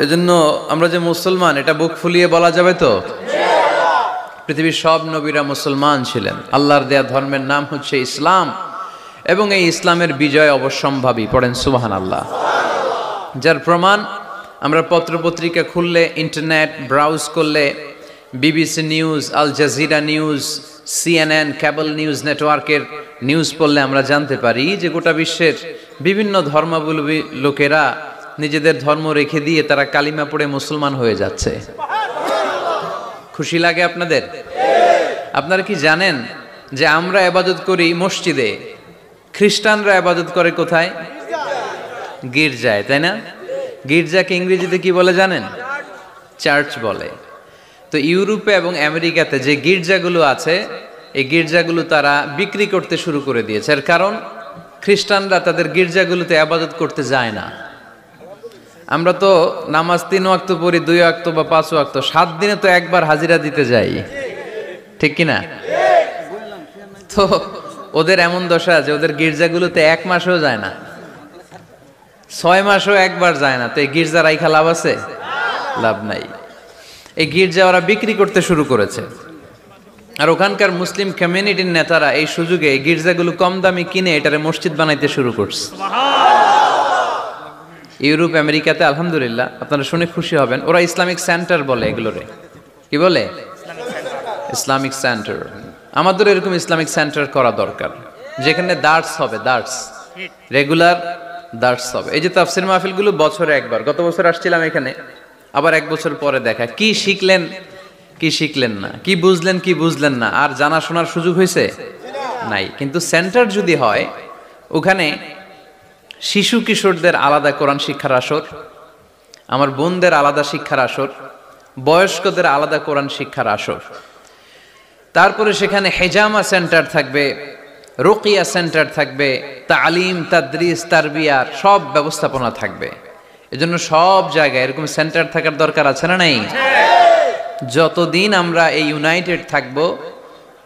এজন্য আমরা যে মুসলমান এটা বুক ফুলিয়ে বলা যাবে তো? পৃথিবীর সব নবীরা মুসলমান ছিলেন। আল্লাহর দেয়া ধর্মের নাম হচ্ছে ইসলাম, এবং এই ইসলামের বিজয় অবশ্যম্ভাবী। পড়েন সুবহানাল্লাহ। যার প্রমাণ আমরা পত্রপত্রিকা খুললে, ইন্টারনেট ব্রাউজ করলে, BBC news, Al Jazeera news, CNN cable news নেটওয়ার্কের নিউজ পড়লে আমরা জানতে পারি যে গোটা বিশ্বের বিভিন্ন ধর্মাবলম্বী লোকেরা নিজেদের ধর্ম রেখে দিয়ে তারা কালিমা পড়ে মুসলমান হয়ে যাচ্ছে। খুশি লাগে আপনাদের? আপনারা কি জানেন যে আমরা ইবাদত করি মসজিদে, খ্রিস্টানরা ইবাদত করে কোথায়? গির্জায়, তাই না? গির্জাকে ইংরেজিতে কি বলে জানেন? চার্চ বলে। তো ইউরোপে এবং আমেরিকাতে যে গির্জাগুলো আছে, এই গির্জাগুলো তারা বিক্রি করতে শুরু করে দিয়েছে। এর কারণ খ্রিস্টানরা তাদের গির্জাগুলোতে ইবাদত করতে যায় না। আমরা তো নামাজ 3 ওয়াক্ত পড়ি, 2 ওয়াক্ত বা 5 ওয়াক্ত, 7 দিনে তো একবার হাজিরা দিতে যাই, ঠিক কিনা? তো ওদের এমন দশা যে ওদের গির্জাগুলোতে 1 মাসও যায় না, 6 মাসও একবার যায় না। তো এই গির্জা রাইখা লাভ আছে? লাভ নাই। এই গির্জা ওরা বিক্রি করতে শুরু করেছে, আর ওখানকার মুসলিম কমিউনিটির নেতারা এই সুযোগে এই গির্জাগুলো কম দামে কিনে এটারে মসজিদ বানাইতে শুরু করছে। ইউরোপ আমেরিকাতে আলহামদুলিল্লাহ, আপনারা শুনে খুশি হবেন, ওরা ইসলামিক সেন্টার বলে এগুলোরে। কি বলে? Islamic centre. আমাদের এরকম ইসলামিক সেন্টার করা দরকার, যেখানে দার্স হবে, দার্স, রেগুলার দার্স হবে। এই যে তাফসির মাহফিলগুলো বছরে একবার, গত বছর আসছিলাম এখানে, আবার 1 বছর পরে দেখা, কি শিখলেন কি শিখলেন না, কি বুঝলেন কি বুঝলেন না, আর জানা শোনার সুযোগ হয়েছে নাই। কিন্তু সেন্টার যদি হয়, ওখানে শিশু কিশোরদের আলাদা কোরআন শিক্ষার আসর, আমার বোনদের আলাদা শিক্ষার আসর, বয়স্কদের আলাদা কোরআন শিক্ষার আসর, তারপরে সেখানে হেজামা সেন্টার থাকবে, রুকিয়া সেন্টার থাকবে, তালিম, তাদরিস, তারবিয়ার সব ব্যবস্থাপনা থাকবে। এজন্য সব জায়গায় এরকম সেন্টার থাকার দরকার আছে না নাই? যতদিন আমরা এই ইউনাইটেড থাকব,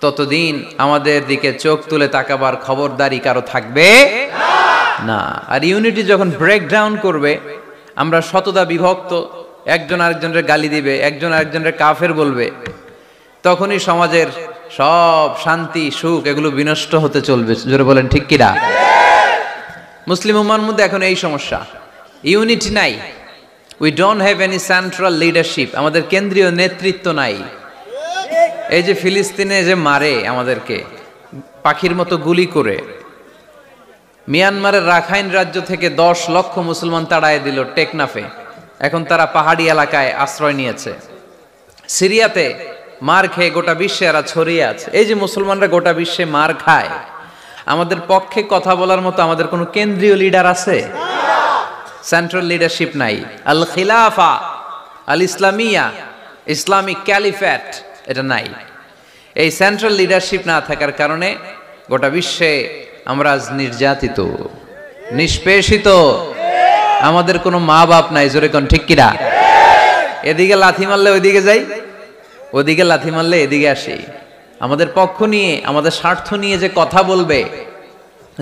ততদিন আমাদের দিকে চোখ তুলে তাকাবার খবরদারি কারো থাকবে না। আর ইউনিটি যখন ব্রেকডাউন করবে, আমরা শতদা বিভক্ত, একজন আরেকজনের গালি দিবে, একজন আরেকজনের কাফের বলবে, তখনই সমাজের সব শান্তি সুখ এগুলো বিনষ্ট হতে চলবে। জোরে বলেন ঠিক কিনা? মুসলিম উম্মার মধ্যে এখন এই সমস্যা, ইউনিটি নাই। We don't have any central leadership, আমাদের কেন্দ্রীয় নেতৃত্ব নাই। এই যে ফিলিস্তিনে যে মারে আমাদেরকে পাখির মতো গুলি করে, মিয়ানমারের রাখাইন রাজ্য থেকে 10 লক্ষ মুসলমান তাড়ায় দিল টেকনাফে, এখন তারা পাহাড়ি এলাকায় আশ্রয় নিয়েছে। সিরিয়াতে মার খেয়ে গোটা বিশ্বে এরা ছড়িয়ে আছে। এই যে মুসলমানরা গোটা বিশ্বে মার খায়, আমাদের পক্ষে কথা বলার মতো আমাদের কোনো কেন্দ্রীয় লিডার আছে? সেন্ট্রাল লিডারশিপ নাই। আল খিলাফা আল ইসলামিয়া, ইসলামিক ক্যালিফেট, এটা নাই। এই সেন্ট্রাল লিডারশিপ না থাকার কারণে গোটা বিশ্বে আমরা আজ নির্যাতিত, নিষ্পেষিত, আমাদের কোনো মা বাপ নাই। জোরে কোন ঠিক কিনা? এদিকে লাথি মারলে ওইদিকে যাই, ওদিকে লাথি মারলে এদিকে আসি। আমাদের পক্ষ নিয়ে, আমাদের স্বার্থ নিয়ে যে কথা বলবে,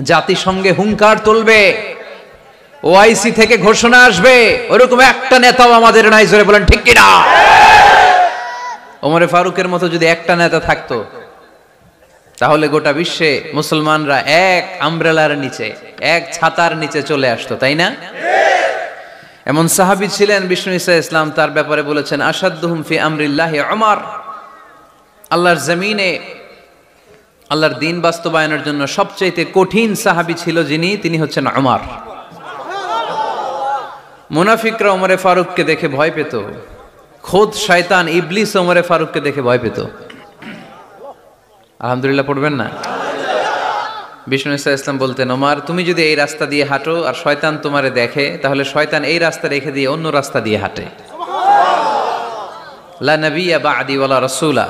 জাতিসংঘে হুঙ্কার তুলবে, ওআইসি থেকে ঘোষণা আসবে, ওরকম একটা নেতাও আমাদের নাই। জোরে বলেন ঠিক কিনা? ওমরে ফারুকের মতো যদি একটা নেতা থাকতো, তাহলে গোটা বিশ্বে মুসলমানরা এক আমব্রেলার নিচে, এক ছাতার নিচে চলে আসতো, তাই না? এমন সাহাবী ছিলেন বিষ্ণু ঈসা ইসলাম তার ব্যাপারে বলেছেন, আসাদ্দুহুম ফি আমরিল্লাহি উমর। আল্লাহর জমিনে আল্লাহর দ্বীন বাস্তবায়নের জন্য সবচেয়ে কঠিন সাহাবী ছিল যিনি, তিনি হচ্ছেন উমর। মুনাফিকরা ওমরে ফারুককে দেখে ভয় পেত, খোদ শয়তান ইবলিস ওমরে ফারুককে দেখে ভয় পেত। আলহামদুলিল্লাহ পড়বেন না? বিষ্ণু ঈসা ইসলাম বলতেন, ওমর তুমি যদি এই রাস্তা দিয়ে হাঁটো আর শয়তান তোমারে দেখে, তাহলে শয়তান এই রাস্তা রেখে দিয়ে অন্য রাস্তা দিয়ে হাঁটে। লা নবিয়্যা বা'দি ওয়ালা রাসূলা।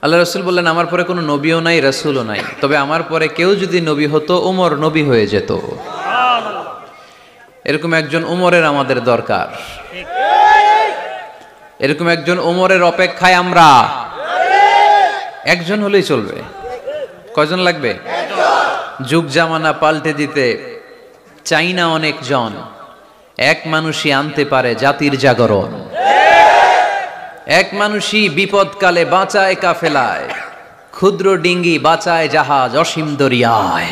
আল্লাহ রাসূল বললেন, আমার পরে কোনো নবীও নাই, রাসূলও নাই, তবে আমার পরে কেউ যদি নবী হতো, ওমর নবী হয়ে যেত। এরকম একজন ওমরের আমাদের দরকার। এরকম একজন ওমরের অপেক্ষায় আমরা। একজন হলেই চলবে। কয়জন লাগবে? যুগ জামানা পাল্টে দিতে চাই না অনেক জন, এক মানুষই আনতে পারে জাতির জাগরণ, এক মানুষই বিপদকালে বাঁচায় কাফেলায়, ক্ষুদ্র ডিঙ্গি বাঁচায় জাহাজ অসীম দরিয়ায়।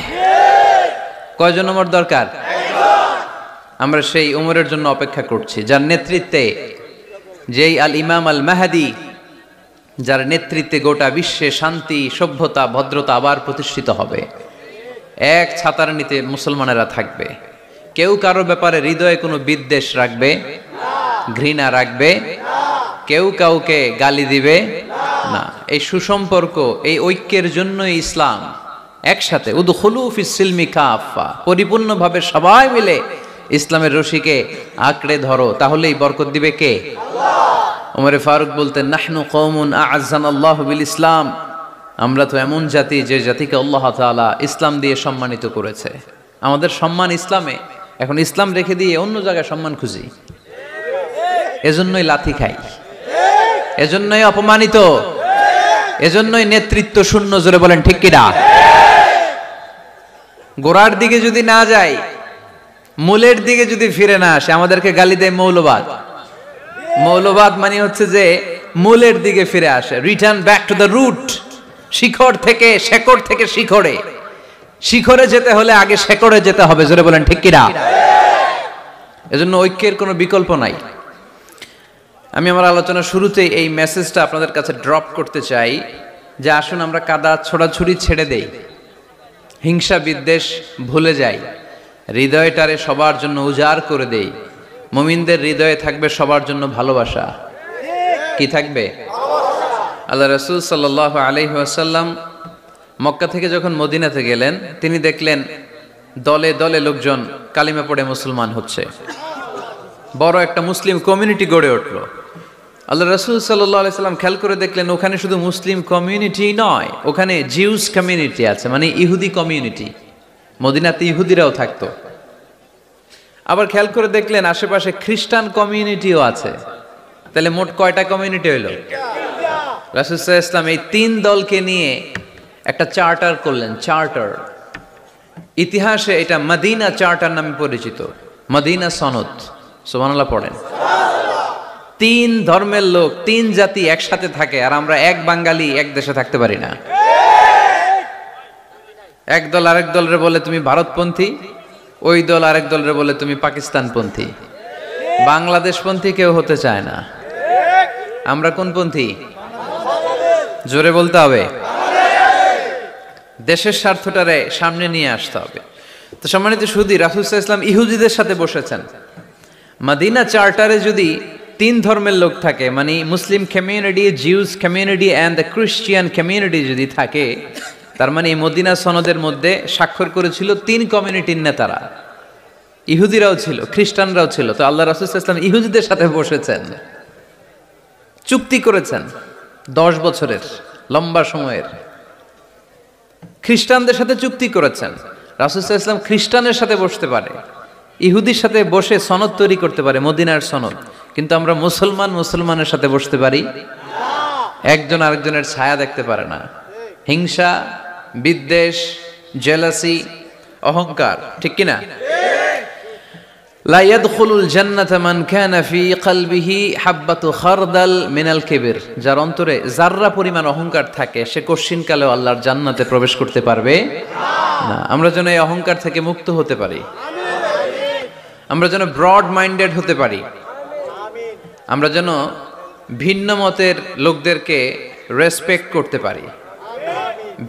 কয়জন ওমর দরকার? আমরা সেই ওমরের জন্য অপেক্ষা করছি, যার নেতৃত্বে, যেই আল ইমাম আল মাহাদি, যার নেতৃত্বে গোটা বিশ্বে শান্তি, সভ্যতা, ভদ্রতা আবার প্রতিষ্ঠিত হবে। এক ছাতার নিতে মুসলমানেরা থাকবে, কেউ কারো ব্যাপারে হৃদয়ে কোনো বিদ্বেষ রাখবে, ঘৃণা রাখবে, কেউ কাউকে গালি দিবে না। এই সুসম্পর্ক, এই ঐক্যের জন্যই ইসলাম। একসাথে উদখুলু ফিস সিলমি কাফা, পরিপূর্ণভাবে সবাই মিলে ইসলামের রশিকে আঁকড়ে ধরো, তাহলেই বরকত দিবে কে? ওমরে ফারুক বলতেন, নাহনু কওমুন আ'আজ্জানাল্লাহু বিল ইসলাম, আমরা তো এমন জাতি যে জাতিকে আল্লাহ তাআলা ইসলাম দিয়ে সম্মানিত করেছে। আমাদের সম্মান ইসলামে, এখন ইসলাম রেখে দিয়ে অন্য জায়গায় সম্মান খুঁজি, এজন্যই লাথি খাই, এজন্যই অপমানিত, এজন্যই নেতৃত্ব শূন্য। জোরে বলেন ঠিক কিনা? গোড়ার দিকে যদি না যাই, মূলের দিকে যদি ফিরে না আসে, আমাদেরকে গালি দেয় মৌলবাদ। মৌলবাদ মানে হচ্ছে যে মূলের দিকে ফিরে আসে, return back to the root, শিখর থেকে, শেকড় থেকে শিখরে। শিখরে যেতে হলে আগে শেকড়ে যেতে হবে। জোরে বলেন ঠিক কিনা? এজন্য ঐক্যের কোনো বিকল্প নাই। আমি আমার আলোচনা শুরুতেই এই মেসেজটা আপনাদের কাছে ড্রপ করতে চাই যে আসুন আমরা কাদা ছোড়াছুড়ি ছেড়ে দেই, হিংসা বিদ্বেষ ভুলে যাই, হৃদয়টারে সবার জন্য উজাড় করে দেই। মুমিনদের হৃদয়ে থাকবে সবার জন্য ভালোবাসা। কি থাকবে? আল্লাহ রাসূল সাল্লাল্লাহু আলাইহি ওয়াসাল্লাম মক্কা থেকে যখন মদিনাতে গেলেন, তিনি দেখলেন দলে দলে লোকজন কালিমা পড়ে মুসলমান হচ্ছে, বড় একটা মুসলিম কমিউনিটি গড়ে উঠলো। আল্লাহ রাসূল সাল্লাল্লাহু আলাইহি সাল্লাম খেয়াল করে দেখলেন ওখানে শুধু মুসলিম কমিউনিটি নয়, ওখানে জিউস কমিউনিটি আছে, মানে ইহুদি কমিউনিটি। মদিনাতে ইহুদিরাও থাকতো। আবার খেয়াল করে দেখলেন আশেপাশে খ্রিস্টান কমিউনিটিও আছে। তাহলে মোট কয়টা কমিউনিটি হইল? রাসূল সাল্লাল্লাহু আলাইহি সাল্লাম এই তিন দলকে নিয়ে একটা চার্টার করলেন। চার্টার, ইতিহাসে এটা মদিনা চার্টার নামে পরিচিত, মদিনা সনদ। সুবহানাল্লাহ পড়েন। তিন ধর্মের লোক, তিন জাতি একসাথে থাকে, আর আমরা এক বাঙালি এক দেশে থাকতে পারি না। এক দল আরেক দলরে বলে তুমি ভারতপন্থী, ওই দল আরেক দলরে বলে তুমি পাকিস্তানপন্থী। বাংলাদেশপন্থী কেউ হতে চায় না। আমরা কোন পন্থী? জোরে বলতে হবে। দেশের স্বার্থটারে সামনে নিয়ে আসতে হবে। তো সম্মানিত সুধী, রাসূল সাল্লাল্লাহু আলাইহি ওয়াসাল্লাম ইহুদিদের সাথে বসেছেন। মদিনা চার্টারে যদি তিন ধর্মের লোক থাকে, মানে Muslim community, Jews community and the Christian community যদি থাকে, তার মানে এই মদিনা সনদের মধ্যে স্বাক্ষর করেছিল তিন কমিউনিটির নেতারা। ইহুদিরাও ছিল, খ্রিস্টানরাও ছিল। তো আল্লাহ রাসূল সাল্লাল্লাহু আলাইহি ওয়াসাল্লাম ইহুদিদের সাথে বসেছেন, চুক্তি করেছেন 10 বছরের লম্বা সময়ের। খ্রিস্টানদের সাথে চুক্তি করেছেন। রাসূল সাল্লাল্লাহু আলাইহি ওয়াসাল্লাম খ্রিস্টানের সাথে বসতে পারে, ইহুদির সাথে বসে সনদ তৈরি করতে পারে, মদিনার সনদ। কিন্তু আমরা মুসলমানের সাথে বসতে পারি? একজন আরেকজনের ছায়া দেখতে পারে না। হিংসা, বিদ্বেষ, জেলাসি, অহংকার, ঠিক কিনা? লা ইয়াদখুলুল জান্নাতা মান কানা ফি কলবিহি হাববাতু খারদাল মিনাল কিবর, যার অন্তরে যাররা পরিমাণ অহংকার থাকে সে কশিনকালেও আল্লাহর জান্নাতে প্রবেশ করতে পারবে না। আমরা যেন এই অহংকার থেকে মুক্ত হতে পারি, আমরা যেন ব্রড মাইন্ডেড হতে পারি, আমরা যেন ভিন্ন মতের লোকদেরকে রেসপেক্ট করতে পারি,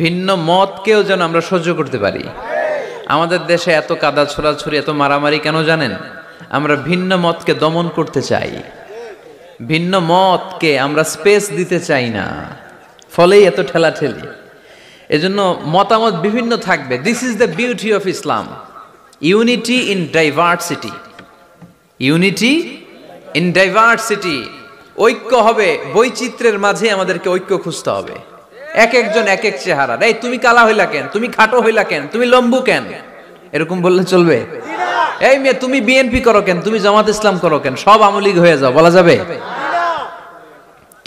ভিন্ন মতকেও যেন আমরা সহ্য করতে পারি। আমাদের দেশে এত কাদা ছোড়াছুড়ি, এত মারামারি কেন জানেন? আমরা ভিন্ন মতকে দমন করতে চাই, ভিন্ন মতকে আমরা স্পেস দিতে চাই না, ফলেই এত ঠেলাঠেলি। এজন্য মতামত বিভিন্ন থাকবে। This is the beauty of Islam, unity in diversity. Unity in diversity, ঐক্য হবে বৈচিত্র্যের মাঝে। আমাদেরকে ঐক্য খুঁজতে হবে। এক একজন এক এক চেহারা। এই তুমি কালা হইলা কেন, তুমি খাটো হইলা কেন, তুমি লম্বু কেন, এরকম বললে চলবে? এই মেয়ে তুমি বিএনপি করো কেন, তুমি জামাত ইসলাম করো কেন, সব আওয়ামী লীগ হয়ে যাও, বলা যাবে?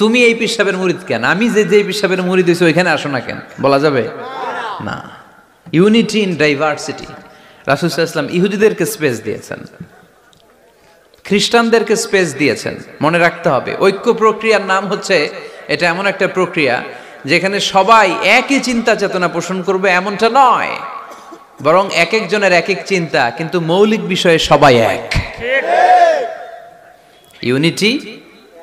তুমি এই পীর সাহেবের মুরিদ কেন, আমি যে পীর সাহেবের মুরিদ হইছি ওইখানে আসো না কেন, বলা যাবে না। Unity in diversity. রাসূল সাল্লাল্লাহু আলাইহি ওয়াসাল্লাম ইহুদিদেরকে স্পেস দিয়েছেন। খ্রিস্টানদেরকে স্পেস দিয়েছেন। মনে রাখতে হবে, ঐক্য প্রক্রিয়ার নাম হচ্ছে, এটা এমন একটা প্রক্রিয়া যেখানে সবাই একই চিন্তা চেতনা পোষণ করবে এমনটা নয়, বরং এক একজনের এক এক চিন্তা, কিন্তু মৌলিক বিষয়ে সবাই এক। ইউনিটি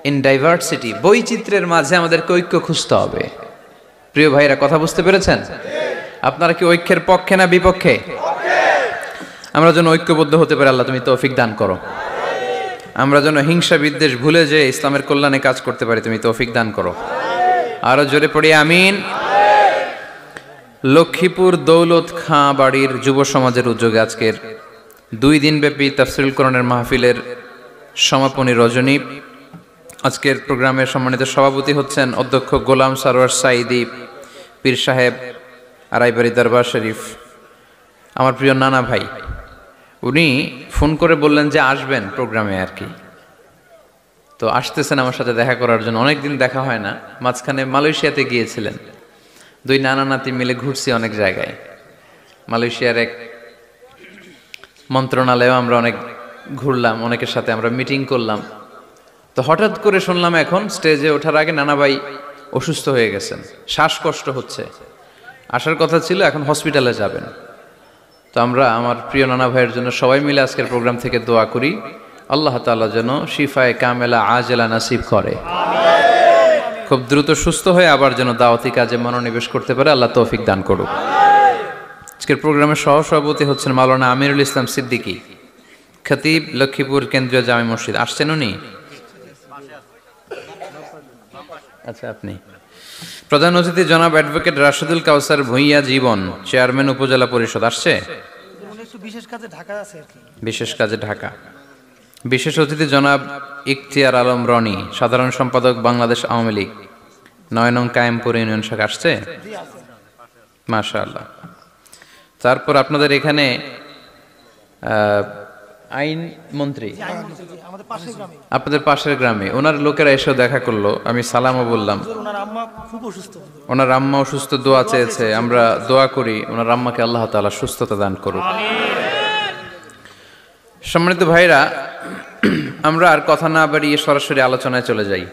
ইন ডাইভার্সিটি, বৈচিত্র্যের মাঝে আমাদেরকে ঐক্য খুঁজতে হবে। প্রিয় ভাইরা, কথা বুঝতে পেরেছেন? আপনারা কি ঐক্যের পক্ষে না বিপক্ষে? আমরা যেন ঐক্যবদ্ধ হতে পারি, আল্লাহ তুমি তৌফিক দান করো। আমরা যেন হিংসা বিদ্বেষ ভুলে যে ইসলামের কল্যাণে কাজ করতে পারি, তুমি তৌফিক দান করো। আরো জোরে পড়ি আমিন। লক্ষ্মীপুর দৌলত খাঁ বাড়ির যুব সমাজের উদ্যোগে আজকের 2 দিনব্যাপী তাফসীরুল কোরআনের মাহফিলের সমাপনী রজনী। আজকের প্রোগ্রামের সম্মানিত সভাপতি হচ্ছেন অধ্যক্ষ গোলাম সারোয়ার সাইদি পীর সাহেব, আড়াইবাড়ি দরবার শরীফ, আমার প্রিয় নানা ভাই। উনি ফোন করে বললেন যে আসবেন প্রোগ্রামে আর কি, তো আসতেছেন আমার সাথে দেখা করার জন্য। অনেকদিন দেখা হয় না, মাঝখানে মালয়েশিয়াতে গিয়েছিলেন। 2 নানা নাতি মিলে ঘুরছি অনেক জায়গায়। মালয়েশিয়ার এক মন্ত্রণালয়েও আমরা অনেক ঘুরলাম, অনেকের সাথে আমরা মিটিং করলাম। তো হঠাৎ করে শুনলাম এখন স্টেজে ওঠার আগে নানা ভাই অসুস্থ হয়ে গেছেন, শ্বাসকষ্ট হচ্ছে, আসার কথা ছিল, এখন হসপিটালে যাবেন। তো আমরা আমার প্রিয় নানা ভাইয়ের জন্য সবাই মিলে আজকের প্রোগ্রাম থেকে দোয়া করি, আল্লাহ তাআলা যেন শিফায়ে কামেলা আজেলা নাসিব করে, খুব দ্রুত সুস্থ হয়ে আবার যেন দাওয়াতি কাজে মনোনিবেশ করতে পারে, আল্লাহ তৌফিক দান করুক। আজকের প্রোগ্রামের সহসভাপতি হচ্ছেন মাওলানা আমিরুল ইসলাম সিদ্দিকী, খতিব, লক্ষ্মীপুর কেন্দ্রীয় জামে মসজিদ। আসছেন উনি? আচ্ছা, আপনি। প্রধান অতিথি জনাব অ্যাডভোকেট রাশেদুল কাউসার ভূঁইয়া জীবন, চেয়ারম্যান উপজেলা পরিষদ। আসছে? বিশেষ কাজে ঢাকা। বিশেষ অতিথি জনাব ইখতিয়ার আলম রনি, সাধারণ সম্পাদক বাংলাদেশ আওয়ামী লীগ, 9 নং কায়েমপুর ইউনিয়ন শাখা। আসছে? মাশাআল্লাহ। তারপর আপনাদের এখানে আইন মন্ত্রী আপনাদের পাশের গ্রামে, ওনার লোকেরা এসে দেখা করলো, আমি সালামও বললাম। ওনার আম্মা অসুস্থ, দোয়া চেয়েছে, আমরা দোয়া করি ওনার আম্মাকে আল্লাহ তাআলা সুস্থতা দান করুক। সম্মানিত ভাইরা, আমরা আর কথা না বাড়িয়ে সরাসরি আলোচনায় চলে যাই।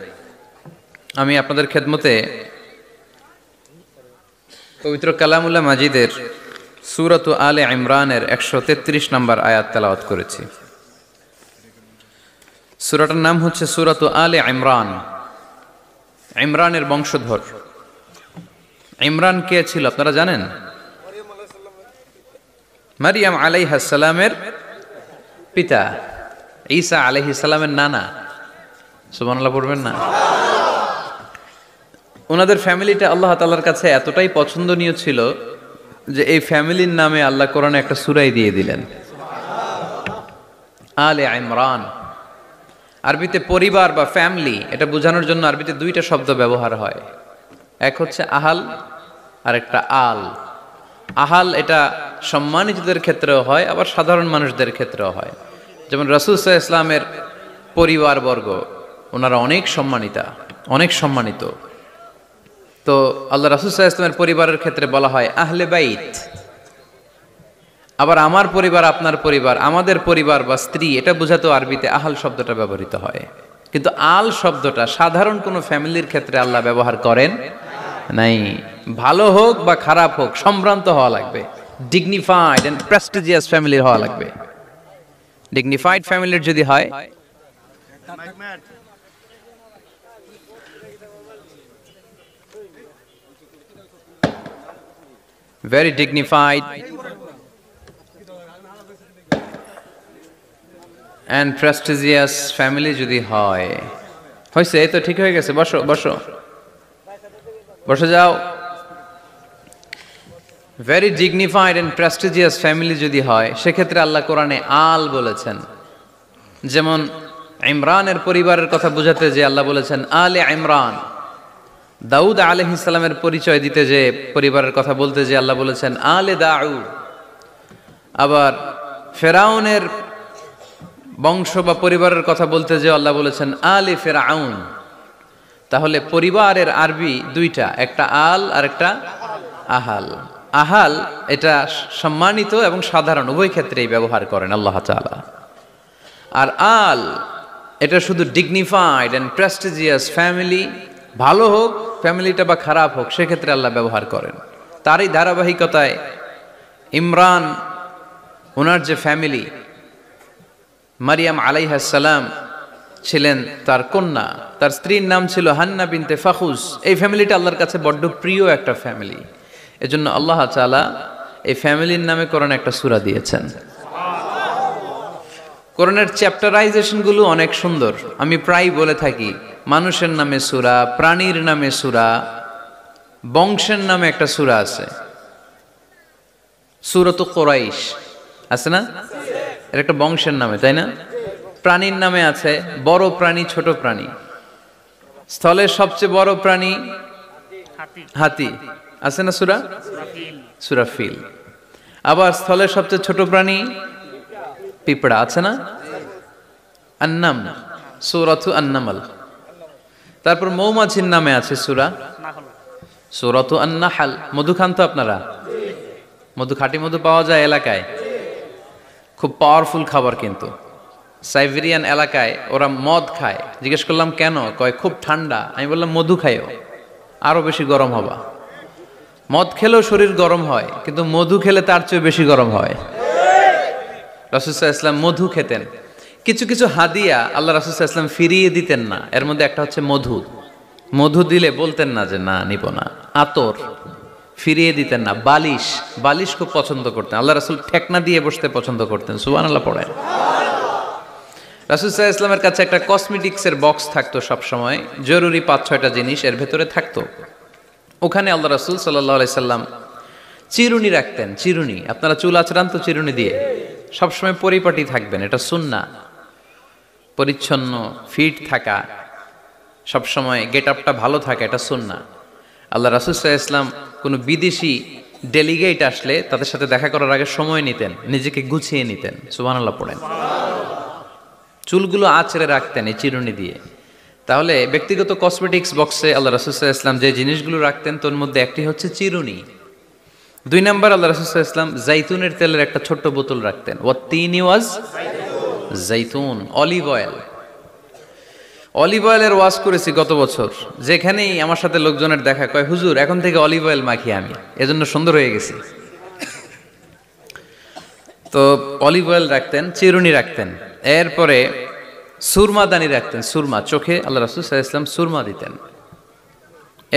আমি আপনাদের খেদমতে পবিত্র কালামুল্লাহ মাজিদের সূরাত আলে ইমরানের 133 নম্বর আয়াত তেলাওয়াত করেছি। সূরাটার নাম হচ্ছে সূরাত আলে ইমরান, ইমরানের বংশধর। ইমরান কে ছিল আপনারা জানেন? মারিয়াম আলাইহিস সালামের পিতা, ঈসা আলাইহিস সালামের নানা। সুবহানাল্লাহ পড়বেন না? ওনাদের ফ্যামিলিটা আল্লাহ তাআলার কাছে এতটাই পছন্দনীয় ছিল যে এই ফ্যামিলির নামে আল্লাহ কোরআনে একটা সূরাই দিয়ে দিলেন, আলে ইমরান। আরবিতে পরিবার বা ফ্যামিলি, এটা বোঝানোর জন্য আরবিতে 2টা শব্দ ব্যবহার হয়, এক হচ্ছে আহাল আর একটা আল। আহাল এটা সম্মানিতদের ক্ষেত্রেও হয়, আবার সাধারণ মানুষদের ক্ষেত্রেও হয়। যেমন রাসূল সাল্লাল্লাহু আলাইহি ওয়াসাল্লামের পরিবারবর্গ, ওনারা অনেক সম্মানিত। তো আল্লাহ রাসূল সাল্লাল্লাহু আলাইহি ওয়াসাল্লামের পরিবারের ক্ষেত্রে বলা হয় আহলে বাইত। আবার আমার পরিবার, আপনার পরিবার, আমাদের পরিবার বা স্ত্রী, এটা বোঝাতেও আরবিতে আহাল শব্দটা ব্যবহৃত হয়। কিন্তু আল শব্দটা সাধারণ কোনো ফ্যামিলির ক্ষেত্রে আল্লাহ ব্যবহার করেন নাই। ভালো হোক বা খারাপ হোক, সম্ভ্রান্ত হওয়া লাগবে, ডিগনিফাইড এন্ড প্রেস্টিজিয়াস ফ্যামিলির হওয়া লাগবে। ডিগনিফাইড ফ্যামিলির যদি হয়, very dignified and prestigious family যদি হয়, হয়েছে এই তো ঠিক হয়ে গেছে, বসো যাও। very dignified and prestigious family যদি হয়, সেক্ষেত্রে আল্লাহ কোরআনে আল বলেছেন। যেমন ইমরানের পরিবারের কথা বোঝাতে যে আল্লাহ বলেছেন আলে ইমরান। দাউদ আলাইহিস সালামের পরিচয় দিতে যে পরিবারের কথা বলতে যে আল্লাহ বলেছেন আলে দাউদ। আবার ফেরাউনের বংশ বা পরিবারের কথা বলতে যে আল্লাহ বলেছেন আলে ফেরাউন। তাহলে পরিবারের আরবি 2টা, একটা আল আর একটা আহাল। আহাল এটা সম্মানিত এবং সাধারণ উভয় ক্ষেত্রেই ব্যবহার করেন আল্লাহ তাআলা। আর আল এটা শুধু ডিগনিফাইড অ্যান্ড প্রেস্টিজিয়াস ফ্যামিলি, ভালো হোক ফ্যামিলিটা বা খারাপ হোক সেক্ষেত্রে আল্লাহ ব্যবহার করেন। তারই ধারাবাহিকতায় ইমরান ওনার যে ফ্যামিলি, মারিয়াম আলাইহিস সালাম ছিলেন তার কন্যা, তার স্ত্রীর নাম ছিল হান্না বিনতে ফাখুস। এই ফ্যামিলিটা আল্লাহর কাছে বড্ড প্রিয় একটা ফ্যামিলি, এজন্য আল্লাহ তাআলা এই ফ্যামিলির নামে কোরআনে একটা সূরা দিয়েছেন। কোরআনের চ্যাপ্টারাইজেশন গুলো অনেক সুন্দর। আমি প্রায় বলে থাকি মানুষের নামে সূরা, প্রাণীর নামে সূরা, বংশের নামে একটা সূরা আছে, সূরাতু কুরাইশ আছে না? এটা একটা বংশের নামে, তাই না? প্রাণীর নামে আছে বড় প্রাণী, ছোট প্রাণী। স্থলের সবচেয়ে বড় প্রাণী হাতি, আছে না সূরা? সূরা ফিল। আবার স্থলের সবচেয়ে ছোট প্রাণী পিঁপড়া, আছে না? আন্নাম, সূরাতু আন-নামল। তারপর মৌমাছির নামে আছে সূরা, সূরাতু আন-নাহল। মধু খান তো আপনারা? মধু, খাঁটি মধু পাওয়া যায় এলাকায়, খুব পাওয়ারফুল খাবার। কিন্তু সাইবেরিয়ান এলাকায় ওরা মদ খায়। জিজ্ঞেস করলাম কেন? কয় খুব ঠান্ডা। আমি বললাম মধু খাইও, আরো বেশি গরম হবা। মদ খেলেও শরীর গরম হয়, কিন্তু মধু খেলে তার চেয়ে বেশি গরম হয়। রাসূল সাল্লাল্লাহু আলাইহি ওয়াসাল্লাম মধু খেতেন। কিছু কিছু হাদিয়া আল্লাহ রাসূল সাল্লাল্লাহু আলাইহি ওয়াসাল্লাম ফিরিয়ে দিতেন না। এর মধ্যে একটা হচ্ছে মধু। মধু দিলে বলতেন না যে না নিব না। আতর ফিরিয়ে দিতেন না। বালিশ, বালিশ খুব পছন্দ করতেন আল্লাহ রাসূল। ঠেকনা দিয়ে বসতে পছন্দ করতেন। সুবহানাল্লাহ পড়েন। রাসূল সাল্লাল্লাহু আলাইহি ওয়াসাল্লামের কাছে একটা কসমেটিক্সের বক্স থাকতো সব সময়, জরুরি 5-6টা জিনিস এর ভেতরে থাকতো। ওখানে আল্লাহ রাসূল সাল্লাল্লাহু আলাইহি সাল্লাম চিরুনি রাখতেন। চিরুনি, আপনারা চুল আঁচড়ান তো চিরুনি দিয়ে, সবসময় পরিপাটি থাকবেন, এটা সুন্নাহ। পরিচ্ছন্ন, ফিট থাকা, সবসময় গেট আপটা ভালো থাকা, এটা সুন্নাহ। আল্লাহ রাসূল সাল্লাল্লাহু আলাইহি ওয়াসাল্লাম কোনো বিদেশি ডেলিগেট আসলে তাদের সাথে দেখা করার আগে সময় নিতেন, নিজেকে গুছিয়ে নিতেন। সুবহানাল্লাহ পড়েন। চুলগুলো আঁচড়ে রাখতেন এই চিরুনি দিয়ে। তাহলে ব্যক্তিগত কসমেটিক্স বক্সে আল্লাহ রাসূল সাল্লাল্লাহু আলাইহি ওয়াসাল্লাম যে জিনিসগুলো রাখতেন তোর মধ্যে একটি হচ্ছে চিরুনি। 2 নাম্বার আল্লাহ রাসূল সাল্লাল্লাহু আলাইহি ওয়াসাল্লাম জাইতুনের তেলের একটা ছোট্ট বোতল রাখতেন। ওয়াত্তিনি ওয়াজ জাইতুন, অলিভ অয়েল। অলিভ অয়েলের ওয়াজ করেছি গত বছর। যেখানেই আমার সাথে লোকজনের দেখা, কয় হুজুর এখন থেকে অলিভ অয়েল মাখি আমি, এজন্য সুন্দর হয়ে গেছি। তো অলিভ অয়েল রাখতেন, চিরুনি রাখতেন। এরপরে সুরমা দানি রাখতেন, সুরমা, চোখে আল্লাহ রাসূল সাল্লাল্লাহু আলাইহি ওয়াসাল্লাম সুরমা দিতেন।